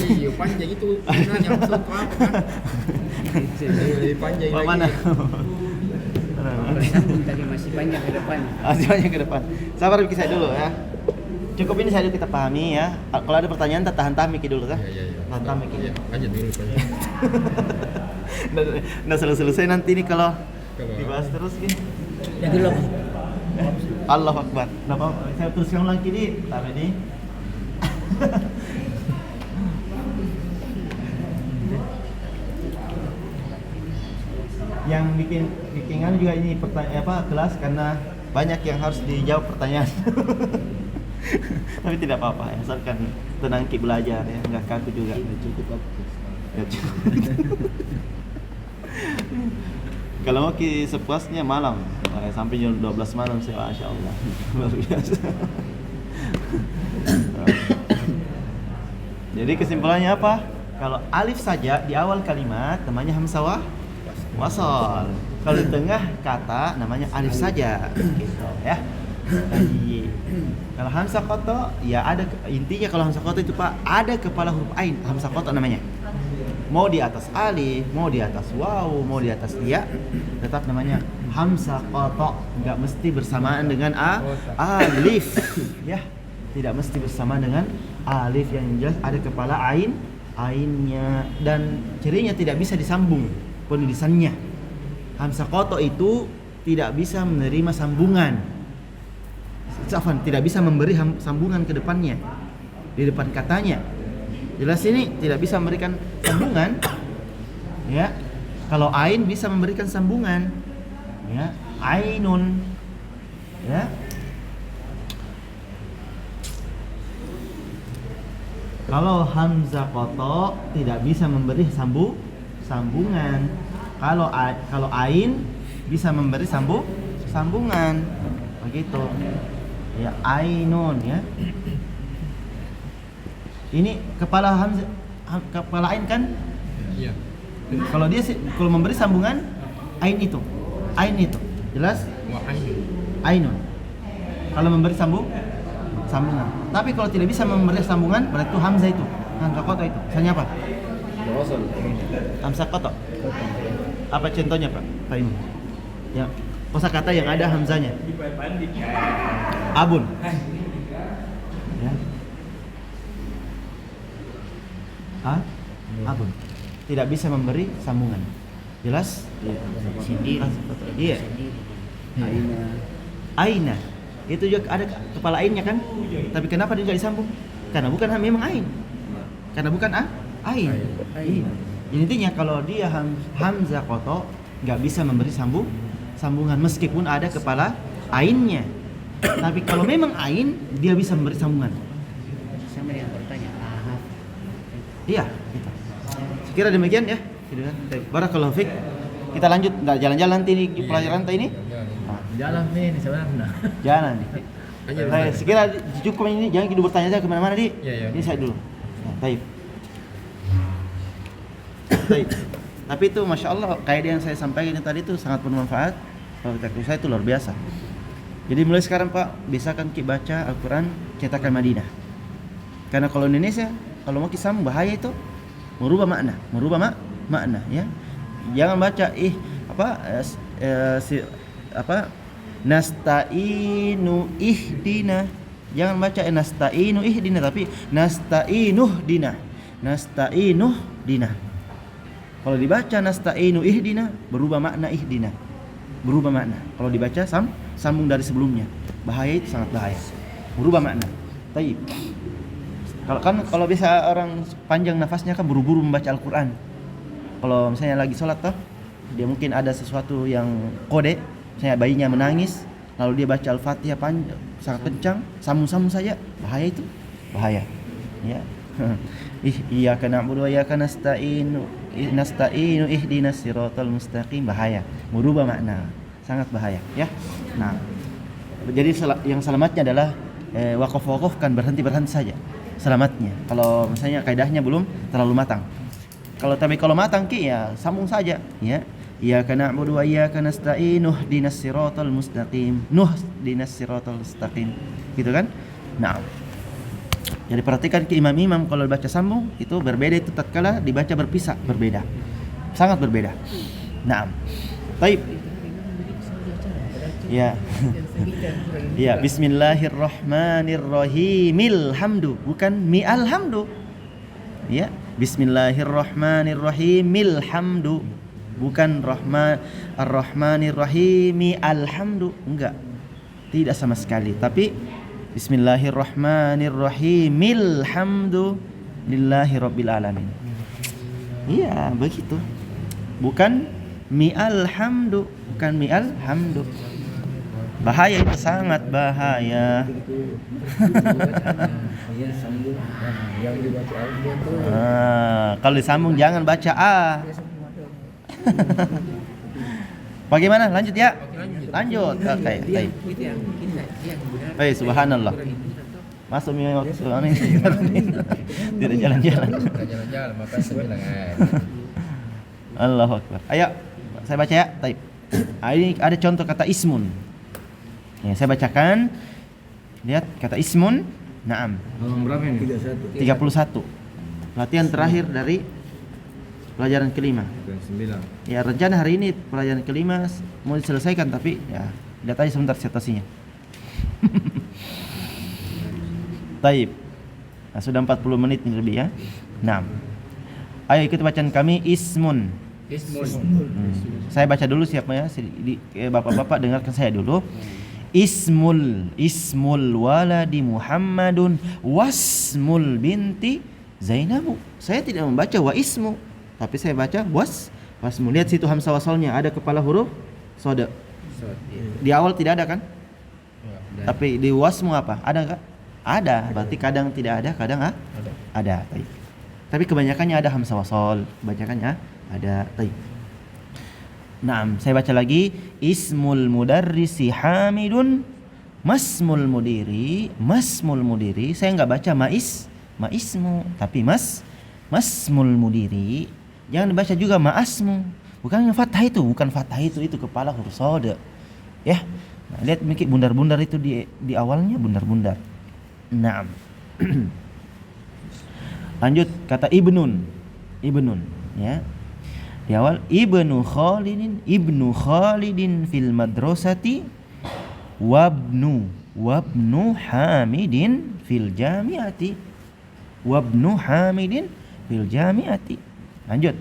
Iya panjang itu gunanya hamzah untuk apa kan? Lebih panjang Pak lagi. mana? Bersambung tadi masih panjang ke depan. Masih banyak ke depan. Sabar Miki saya dulu ya. Cukup ini saja kita pahami ya. Kalau ada pertanyaan tahan Miki dulu kan? Iya. Tahan Miki. Iya, lanjut dulu. Nah selesai nanti nih kalau Kalau- dibahas terus gini. Ya dulu. Allah Akbar. Kenapa? Saya teruskan ulang kini. Tapi ini. Yang bikinan juga ini kelas karena banyak yang harus dijawab pertanyaan. Tapi tidak apa-apa ya, asalkan tenang Ki belajar ya, nggak kaku juga. Cukup apa? Ya, cukup. Kalau mau Ki sepuasnya malam, sampai jam 12 malam sih, masya Allah, luar biasa. Jadi kesimpulannya apa? Kalau alif saja di awal kalimat namanya hamzah wasal. Kalau di tengah kata namanya alif saja, gitu ya. Jadi kalau hamzah qata ya ada intinya, kalau hamzah qata itu Pak ada kepala huruf ain, hamzah qata namanya. Mau di atas alif, mau di atas waw, mau di atas ya, tetap namanya hamzah qata. Enggak mesti bersamaan dengan alif ya. Tidak mesti bersamaan dengan alif, yang jelas ada kepala ainnya, dan cirinya tidak bisa disambung penulisannya. Hamzah qata itu tidak bisa menerima sambungan. Tidak bisa memberi sambungan ke depannya, di depan katanya. Jelas ini tidak bisa memberikan sambungan. Ya. Kalau ain bisa memberikan sambungan. Ya, ainun. Ya. Kalau hamzah qata tidak bisa memberi sambungan. Kalau ain bisa memberi sambungan. Begitu. Ya, ainun ya. Ini kepala hamzah, kepala ain kan? Iya. Kalau memberi sambungan ain itu. Jelas? Wah, ain. Ainun. Kalau memberi sambungan. Tapi kalau tidak bisa memberi sambungan, berarti itu hamzah itu. Hamzah qata itu. Misalnya apa? Wasal. Hamzah qata. Apa contohnya, Pak? Pak ini. Ya, kosakata yang ada hamzahnya. Abun. Ya. Abun. Tidak bisa memberi sambungan. Jelas? Sendiri. Iya. Aina. Itu juga ada kepala ainnya kan? Tapi kenapa dia tidak disambung? Karena bukan memang ain. Karena bukan ain. Iya. Intinya kalau dia hamzah qata nggak bisa memberi sambungan meskipun ada kepala ainnya. Tapi kalau memang ain, dia bisa memberi sambungan. Sama dengan pertanyaan. Iya, gitu. Sekira demikian ya. Barakallahu fiik. Kita lanjut jalan-jalan nanti di pelajaran ini. Jalan nih sebenarnya. Jalan. Aja, Baik, sekira cukup ini, jangan kita bertanya aja kemana-mana di. Iya. Ini saya dulu. Nah, baik. Tapi itu masya Allah kayak yang saya sampaikan tadi itu sangat bermanfaat. Kalau teknik saya itu luar biasa. Jadi mulai sekarang Pak, biasakan Ki baca Al-Quran cetakan Madinah. Karena kalau Indonesia, kalau mau kisam bahaya itu merubah makna ya. Jangan baca nasta'inu ihdina. Jangan baca nasta'inu ihdina, tapi nasta'inuh dina. Kalau dibaca nasta'inu ihdina, berubah makna ihdina. Kalau dibaca sambung dari sebelumnya. Bahaya, itu sangat bahaya. Berubah makna. Taib. Kalau bisa orang panjang nafasnya kan buru-buru membaca Al-Qur'an. Kalau misalnya lagi sholat toh, dia mungkin ada sesuatu yang kode, misalnya bayinya menangis, lalu dia baca Al-Fatihah sangat kencang, sambung saja, bahaya itu. Bahaya. Ya. Iyyaka na'budu wa iyyaka nasta'in. nasta'inu ihdinas siratal mustaqim, bahaya, merubah makna, sangat bahaya ya. Nah, jadi yang selamatnya adalah wakaf-wakafkan, berhenti saja selamatnya. Kalau misalnya kaidahnya belum terlalu matang. Kalau matang ya sambung saja ya. Iyyaka na'budu wa iyyaka nasta'in ihdinas siratal mustaqim. Ihdinas siratal mustaqim. Gitu kan? Nah. Jadi perhatikan imam-imam kalau baca sambung itu berbeda, itu tatkala dibaca berpisah berbeda. Sangat berbeda. Nah. Baik. Ya. Ya, bismillahirrahmanirrahim. Hamdu, bukan mi'al hamdu. Ya, bismillahirrahmanirrahim. Hamdu. Bukan ar-rahmanirrahim alhamdu, enggak, tidak sama sekali. Tapi bismillahirrahmanirrahim alhamdu lillahi rabbil alamin. Iya begitu, bukan mi'al hamdu, bukan mi'al hamdu. Bahaya itu, sangat bahaya. Kalau disambung jangan baca A. Bagaimana? Lanjut ya? Lanjut. Oke. Baik. Baik, subhanallah. Masuk minggu ini. Tidak jalan-jalan. Jalan-jalan maka sembilan. Allahu Akbar. Ayo, saya baca ya. Baik. Ini ada contoh kata ismun. Ya, saya bacakan. Lihat kata ismun. Naam. Berapa ini? 31. Latihan terakhir dari pelajaran kelima. 9. Ya, rencana hari ini pelajaran kelima mau diselesaikan, tapi ya lihat aja sebentar situasinya. Taib. Nah, sudah 40 menit ini lebih ya. Nah. Ayo ikut bacaan kami ismun. Saya baca dulu siapa ya? Bapak-bapak dengarkan saya dulu. Ismul waladi Muhammadun wasmul binti Zainabu. Saya tidak membaca wa ismu, tapi saya baca wasmu. Lihat situ hamzah wasalnya ada kepala huruf shad. Di awal tidak ada kan? Tapi di wasmu apa? Ada enggak? Ada. Berarti kadang tidak ada, kadang ada. Tapi kebanyakannya ada hamzah wasal, kebanyakannya ada. Nah, saya baca lagi. Ismul mudarrisi Hamidun masmul mudiri. Saya enggak baca maismu, tapi masmul mudiri. Jangan dibaca juga ma'asmu. Bukan yang fathah itu, itu kepala huruf shad. Ya. Nah, lihat mungkin bundar-bundar itu di awalnya bundar-bundar. Naam. Lanjut kata ibnun ya. Di awal ibnu Khalidin fil madrasati wabnu Hamidin fil jami'ati. Lanjut.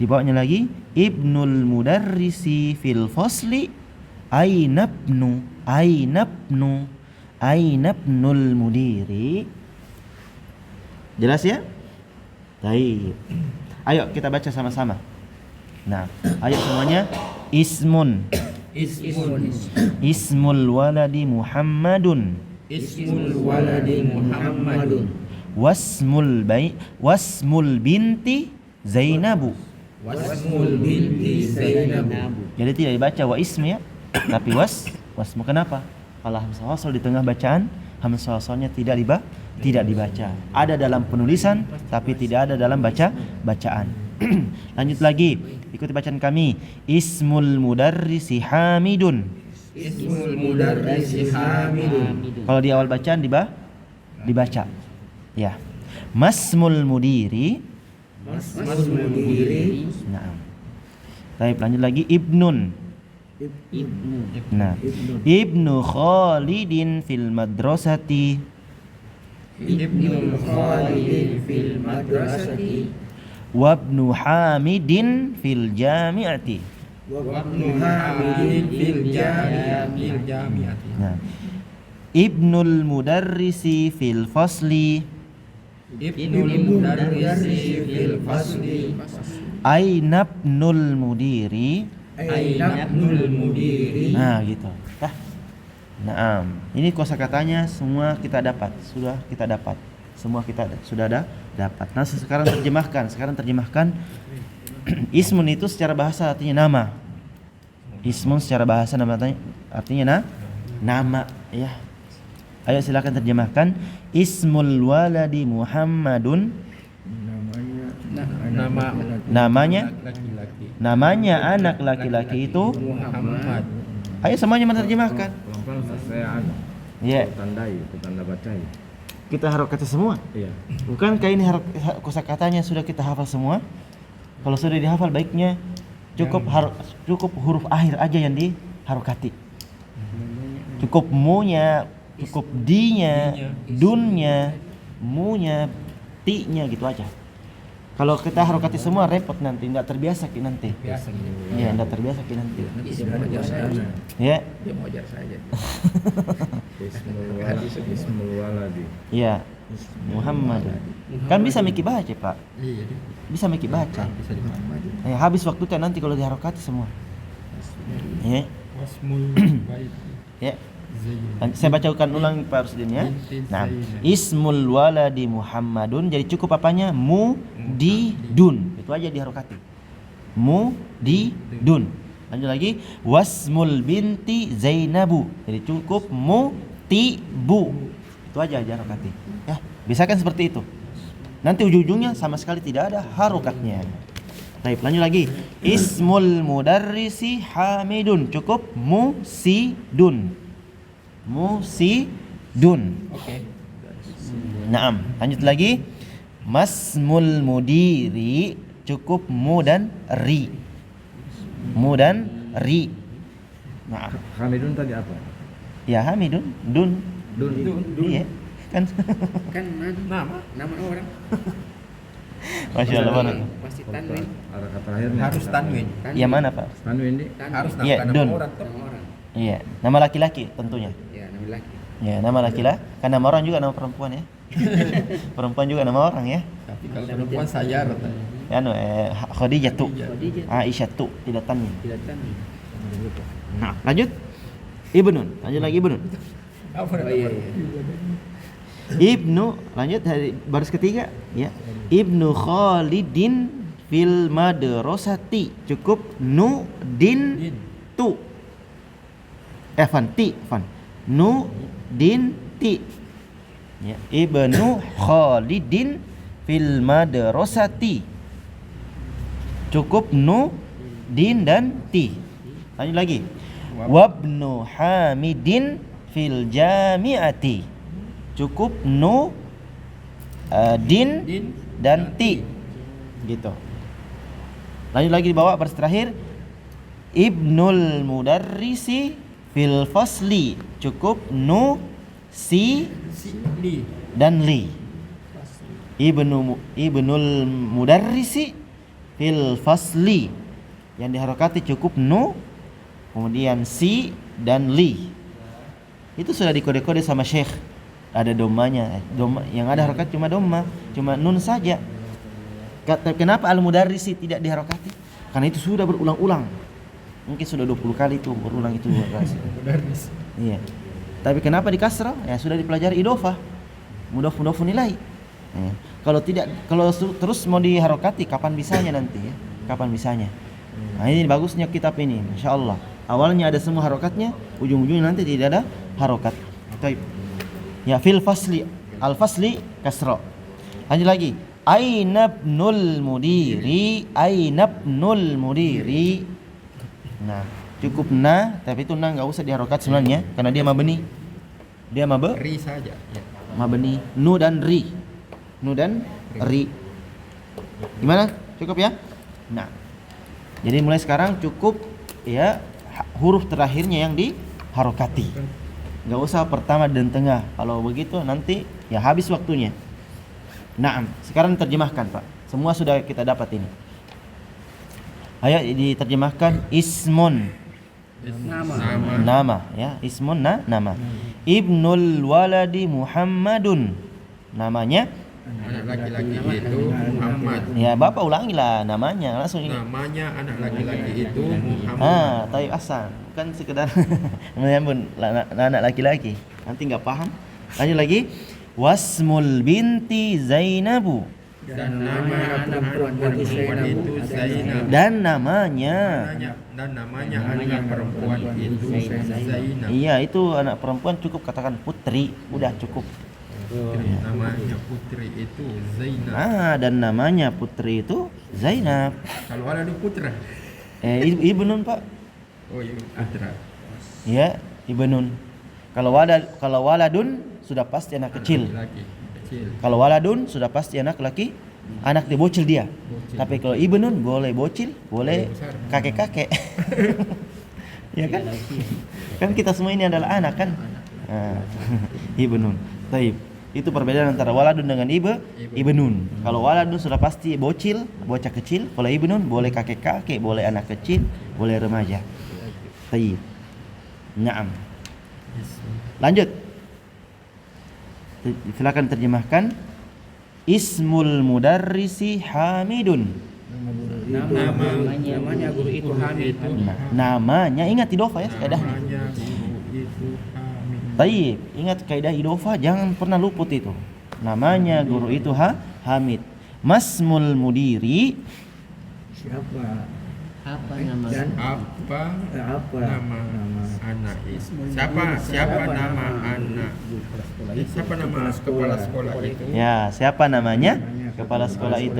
Di bawahnya lagi ibnul mudarrisi fil fasli ainabnul mudiri. Jelas ya? Baik. Ayo kita baca sama-sama. Nah, ayo semuanya. Ismul waladi Muhammadun. Wasmul binti Zainabu. Jadi tidak dibaca wa ismi ya, tapi wasmu. Kenapa? Kalau hamzah wasal di tengah bacaan, hamzah wasalnya tidak dibaca. Ada dalam penulisan tapi tidak ada dalam bacaan. Lanjut lagi, ikuti bacaan kami. Ismul mudarrisi Hamidun. Kalau di awal bacaan dibaca. Ya. Masmul mudiri. Nah. Baik, lanjut lagi ibnun. Nah, ibnu Khalidin fil madrasati. Wabnu Hamidin fil jami'ati. Nah, ibnul mudarrisi fil fasli. Ainabnul mudiri. Nah, gitu. Nah, ini kosakatanya semua kita dapat. Semua kita sudah ada dapat. Nah, sekarang terjemahkan. Ismun itu secara bahasa artinya nama. Ismun secara bahasa artinya nama, ya. Ayo silakan terjemahkan. Ismul waladi Muhammadun. Namanya anak laki-laki itu Muhammad. Ayo semuanya menerjemahkan. Pelan-pelan saya Ya. tanda bacai. Kita harokati semua. Iya. Bukankah ini kosakatanya sudah kita hafal semua? Kalau sudah dihafal baiknya cukup huruf akhir aja yang diharokati. Cukup mu-nya, cukup di-nya, dun-nya, mu-nya, ti-nya gitu aja. Kalau kita harokati semua repot nanti, enggak terbiasa ki nanti. Iya, enggak terbiasa ki nanti. Ya. Dia mau ajar saja. Ismul waladi. Iya. Muhammad. Kan bisa Miki baca, Pak. Iya, Bisa Miki baca. bisa dipaham aja. Ya, habis waktu kan nanti kalau diharokati semua. Ya. Wasmul baik. Ya. Saya bacakan ulang Pak Rusdin ya. Nah, ismul waladi Muhammadun, jadi cukup apanya? Mu di dun. Itu aja diharokati. Mu di dun. Lanjut lagi, wasmul binti Zainabu. Jadi cukup mu ti bu. Itu aja diharokati. Ya, bisa kan seperti itu. Nanti ujung-ujungnya sama sekali tidak ada harokatnya. Baik, lanjut lagi. Ismul mudarrisi Hamidun. Cukup musidun. Musidun. Oke. Naam. Lanjut lagi. Masmul mudiri. Cukup mu dan ri. Mu dan ri. Naam. Hamidun tadi apa? Ya Hamidun. Dun. Iya. Kan. Kan nama orang Masya Allah. Mana? pasti tanwin. Kata terakhirnya Harus tanwin. Yang mana Pak? Tanwin di. Harus Iya, nama dun. orang toh. Nama orang. Iya. Nama laki-laki tentunya. Ya, nama laki. Ya, nama laki-laki. Kan nama orang juga nama perempuan ya. Perempuan juga nama orang ya. Tapi kalau perempuan saya rata. Ya, Khadijah tuh. Khadijah. Aisyah tuh tidak tanwin. Tidak tanwin. Nah, lanjut. Ibnun. Lanjut lagi Ibnun. Apa Oh iya, iya. Ibnu, lanjut dari baris ketiga ya. Ibnu Khalidin fil madrasati. Cukup nu din tu. Fan. Nu din ti. Ya, Ibnu Khalidin fil madrasati. Cukup nu din dan ti. Lanjut lagi. Wabnu Hamidin fil jami'ati. Cukup nu din dan ti. Gitu. Lanjut lagi di bawah baris terakhir. Ibnul mudarrisi fil fasli. Cukup nu si dan li. Ibnul mudarrisi fil fasli. Yang diharokati cukup nu, kemudian si dan li. Itu sudah dikode-kode sama Syekh. Ada domanya. Yang ada harokat cuma doma, cuma nun saja. Kenapa al-mudarrisi tidak diharokati? Karena itu sudah berulang-ulang. Mungkin sudah 20 kali itu berulang itu mudarris. Iya. Tapi kenapa di kasrah? Ya sudah dipelajari idhofah. Mudhof nilai. Ya. Kalau terus mau diharokati kapan bisanya nanti ya? Kapan bisanya? Nah, ini bagusnya kitab ini, Masya Allah. Awalnya ada semua harokatnya, ujung-ujungnya nanti tidak ada harokat. Baik. Ya, fil fasli, al fasli kasra. Lanjut lagi. Ainabnul mudiri. Nah, cukup na, tapi itu na enggak usah diharokat sebenarnya karena dia mabni. Dia Ri saja. Ya. mabni. Nu dan ri. Gimana? Cukup ya? Nah. Jadi mulai sekarang cukup ya huruf terakhirnya yang diharokati. Enggak usah pertama dan tengah. Kalau begitu nanti ya habis waktunya. Naam, sekarang terjemahkan, Pak. Semua sudah kita dapat ini. Ayo diterjemahkan ismun. Nama ya, ismun nama. Ibnul waladi Muhammadun. Namanya Anak laki-laki itu Muhammad. ya, Bapak ulangilah namanya langsung ini. Namanya anak laki-laki itu Muhammad. Taib Hasan, bukan sekedar menyambut anak laki-laki. Nanti nggak paham. Lanjut lagi. Wasmul binti Zainabu. Dan nama anak perempuan itu Zainab. Dan namanya. Dan namanya anak perempuan itu Zainab. Iya, itu anak perempuan cukup katakan putri, udah cukup. Namanya putri itu Zainab. Dan namanya putri itu Zainab. Kalau ada putra. Ibnun, Pak. Oh iya, putra. Ya, ibnun. Kalau waladun sudah pasti anak kecil. Laki kecil. Kalau waladun sudah pasti anak laki, anak dia bocil dia. Tapi kalau ibnun boleh bocil, boleh kakek-kakek. Ya kan? Kan kita semua ini adalah anak kan? Ibnun. Taib. Itu perbedaan antara waladun dengan ibnun. Kalau waladun sudah pasti bocil, bocah kecil. Kalau ibnun boleh kakek-kakek, boleh anak kecil, boleh remaja. Taib. Naam. Lanjut. Silakan terjemahkan. Ismul mudarrisi Hamidun. Namanya guru itu Hamid. Namanya ingat idofa ya kaidahnya. Namanya guru itu Hamid. Taib, ingat kaidah idofa jangan pernah luput itu. Namanya guru itu Hamid. Masmul mudiri. Apa nama? Apa nama anak itu? Siapa nama anak? Siapa nama kepala sekolah itu? Ya, siapa namanya? Kepala sekolah itu.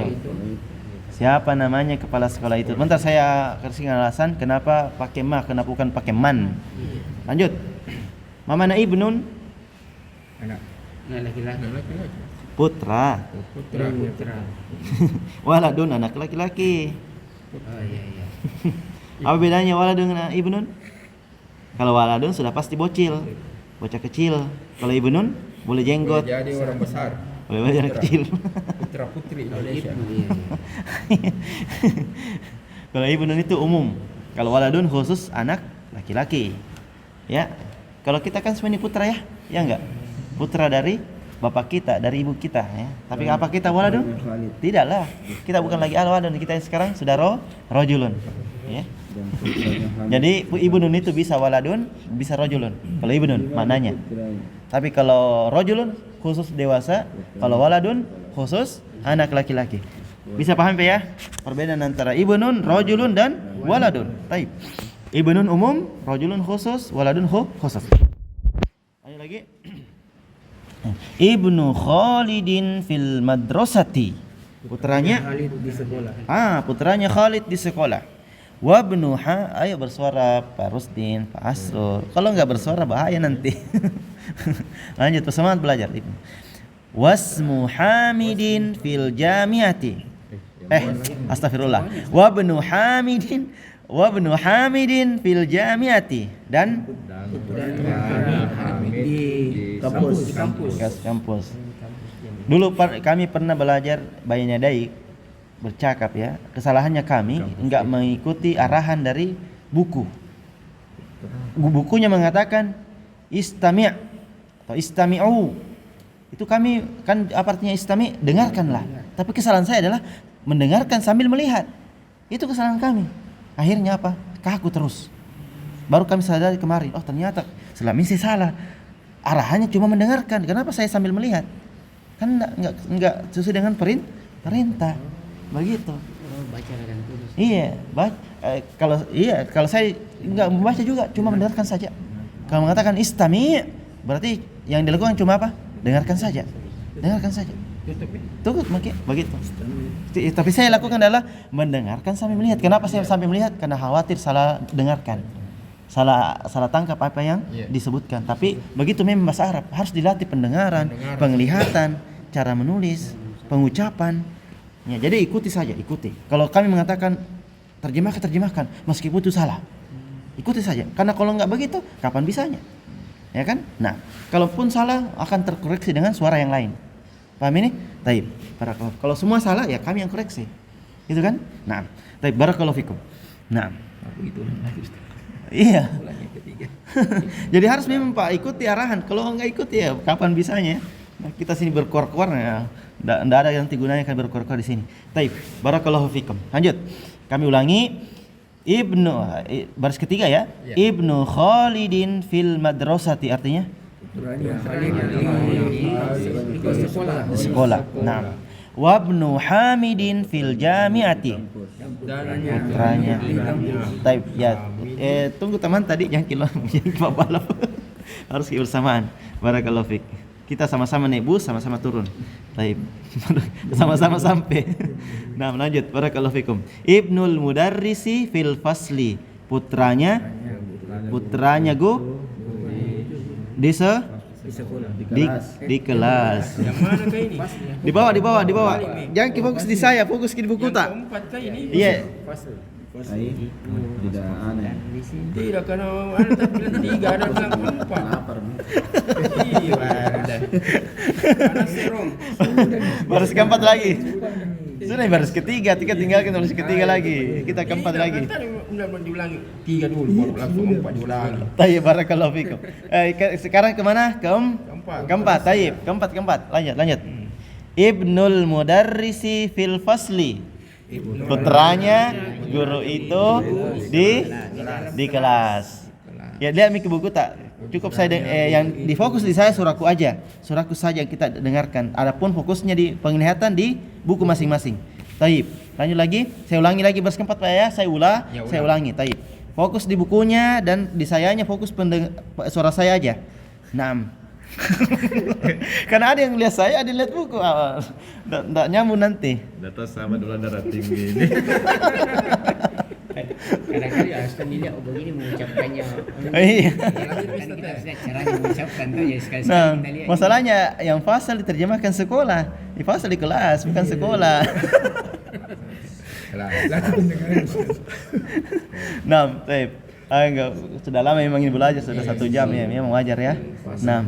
Siapa namanya kepala sekolah itu? Bentar saya kasih alasan kenapa pakai ma, kenapa bukan pakai man. Lanjut. Mamana ibnun? Anak laki-laki. Putra. Putra. Waladun anak laki-laki. Oh iya. Apa bedanya waladun dengan ibnun? Kalau waladun sudah pasti bocil, bocah kecil. Kalau ibnun boleh jenggot, Boleh jadi orang besar. boleh bocah kecil. Putra putri Indonesia. Kalau ibnun itu umum. Kalau waladun khusus anak laki-laki. Ya. Kalau kita kan semuanya putra ya, ya enggak? Putra dari bapak kita, dari ibu kita ya. Tapi apa kita waladun? Tidaklah. Kita bukan lagi al-waladun, kita sekarang sudah rojulun. Ya. Jadi ibnun itu bisa waladun, bisa rojulun. Kalau ibnun maknanya. Tapi kalau rojulun khusus dewasa, kalau waladun khusus anak laki-laki. Bisa paham ya? Perbedaan antara ibnun, rojulun dan waladun. Baik. Ibnun umum, rojulun khusus, waladun khusus. Ayo lagi. Ibnu Khalidin fil madrasati. Putranya Khalid di sekolah. putranya Khalid di sekolah. Wabnuha, ayo bersuara Pak Rusdin, Pak Asrul. Kalau enggak bersuara bahaya nanti. Lanjut, semangat belajar. Wasmu Hamidin fil jamiati. Astagfirullah. Wabnu Hamidin fil jamiati dan Di kampus. Dulu kami pernah belajar Bayan Yadai bercakap ya. Kesalahannya kami enggak mengikuti arahan dari buku. Bukunya mengatakan istami' atau istami'u. Itu kami kan apa artinya istami'? Dengarkanlah. Tapi kesalahan saya adalah mendengarkan sambil melihat. Itu kesalahan kami. Akhirnya apa? Kaku terus. Baru kami sadari kemarin, oh ternyata selama ini saya salah. Arahannya cuma mendengarkan. Kenapa saya sambil melihat? Kan enggak sesuai dengan perintah. Begitu. Baca dan tulis. Iya, kalau saya enggak membaca juga, cuma mendengarkan saja. Kalau mengatakan istami, berarti yang dilakukan cuma apa? Dengarkan saja. Tutup begitu. Tapi saya lakukan adalah mendengarkan sambil melihat. Kenapa saya sambil melihat? Karena khawatir salah dengarkan. Salah tangkap apa yang disebutkan. Tapi begitu memang bahasa Arab harus dilatih pendengaran, penglihatan, cara menulis, pengucapan. Ya, jadi ikuti saja. Kalau kami mengatakan terjemahkan meskipun itu salah. Ikuti saja. Karena kalau enggak begitu, kapan bisanya? Ya kan? Nah, kalaupun salah akan terkoreksi dengan suara yang lain. Paham ini? Taib. Barakallahu. Kalau semua salah ya kami yang koreksi. Gitu kan? Nah, taib barakallahu fikum. Nah, iya. Jadi harus memang Pak ikuti arahan. Kalau enggak ikuti ya kapan bisanya? Nah, kita sini berkuar-kuar ya. Enggak ada yang gunanya kan berkuar-kuar di sini. Taib. Barakallahu fikum. Lanjut. Kami ulangi. Baris ketiga ya. Ibnu Khalidin fil madrasati artinya di sekolah. Nah, wabnu Hamidin fil jami'ati. Putranya. Taib ya. Tunggu teman tadi yang kilo yang balap. Harus bersamaan. Barakallahu fik. Kita sama-sama naik bus, sama-sama turun. Taib. Sama-sama sampai. Nah, lanjut. Barakallahu fikum. Ibnul mudarrisi fil fasli. Putranya di kelas. Yang mana kah ini? Di bawah. Jangan fokus di saya, fokus di buku tak. Keempat kah ini? Iya. Tidak aneh. Tidak, karena ada tak bilang 3, ada bilang 4. Lapar. Iya, ada. Ada serong. Baris keempat lagi. Sudah baris ketiga, tinggalkan baris ketiga lagi. Kita keempat lagi. Tadi udah diulangi 3 dulu, baru langsung 4 diulangi. Tayyib, barakallahu fikum. Sekarang kemana? Keempat. Tayyib, keempat. Lanjut. Ibnul mudarrisi fil fasli. Putranya guru itu di kelas. Ya, lihat ke buku tak? Cukup saya yang difokus di saya surahku aja. Surahku saja yang kita dengarkan. Adapun fokusnya di penglihatan di buku masing-masing. Taib. Lanjut lagi. Saya ulangi lagi baris keempat Pak ya. Saya ulangi. Taib. Fokus di bukunya dan di sayanya fokus suara saya aja. Naam. Karena ada yang lihat saya, ada yang lihat buku. Nggak nyambung nanti. Data sama dolar darah tinggi ini. Kadang-kadang ya harus dilihat begini mengucapkannya. Iya. Kan kita harus lihat caranya mengucapkan tuh ya sekali-sekali Nah, kita lihat. masalahnya yang fasal diterjemahkan sekolah, di fasal di kelas bukan sekolah. Nah, baik. Enggak, sudah lama memang ini belajar, sudah 1 jam ya, memang wajar ya. Nah,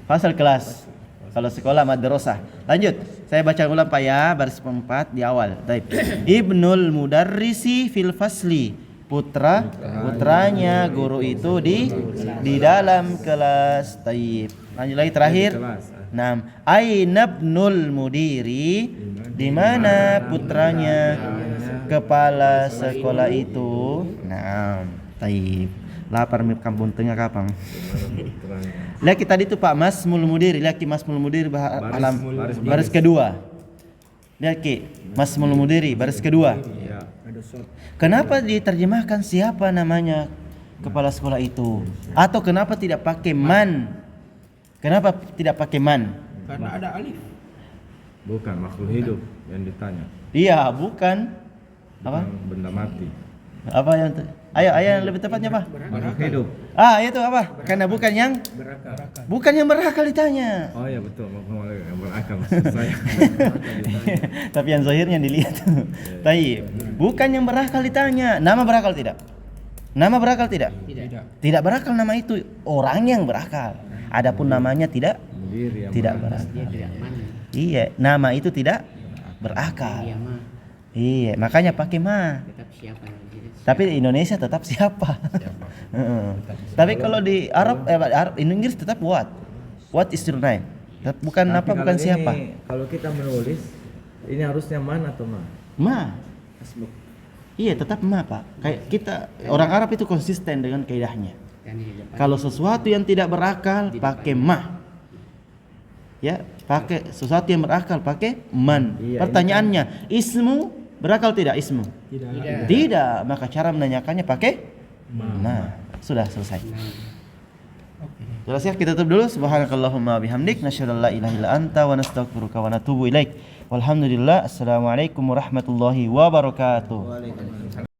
fasal kelas. Kalau sekolah madrasah. Lanjut. Saya baca ulang Pak ya, baris 4 di awal. Baik. Ibnul mudarrisi fil fasli. Putranya guru itu di dalam kelas. Taib. Lanjut lagi terakhir. 6. Aina ibnul mudiri, di mana putranya kepala sekolah itu. Nah, taib. Lapar kampung tengah kapang. Lihat tadi itu Pak Mas Mulmudiri, lihat Mas Mulmudiri baris kedua. Lihat Mas Mulmudiri baris kedua. Kenapa diterjemahkan siapa namanya kepala sekolah itu? Atau kenapa tidak pakai man? Kenapa tidak pakai man? Karena ada alif. Bukan makhluk hidup yang ditanya. Iya, bukan. Apa? Benda mati. Apa yang Ayo yang lebih tepatnya apa? Makhluk hidup. Itu apa? Karena bukan yang berakal ditanya. Oh iya betul, makhluk yang berakal maksud saya. Tapi yang zahirnya dilihat. Taib. Bukan yang berakal ditanya. Nama berakal tidak? Nama berakal tidak? Tidak berakal, nama itu orang yang berakal. Adapun namanya tidak berakal. Iya, nama itu tidak berakal. Iya, makanya pakai ma. Tetap siapa? Tapi di Indonesia tetap siapa? Tapi kalau di Arab, Inggris tetap what? What is your name? Bukan Tapi apa, bukan siapa. Kalau kita menulis, ini harusnya man atau ma? Ma. Iya, tetap ma Pak. Kayak kita orang Arab itu konsisten dengan kaidahnya. Kalau sesuatu yang tidak berakal pakai ma. Ya, pakai sesuatu yang berakal pakai man. Iya, Pertanyaannya, ismu berakal tidak ismu? Tidak. Maka cara menanyakannya pakai ma. Sudah selesai. Jelas ya, kita tutup dulu. Subhanakallahumma bihamdik nasyhadu an la ilaha illa anta wa nastaghfiruka wa natubu ilaik. Walhamdulillah. Assalamualaikum warahmatullahi wabarakatuh.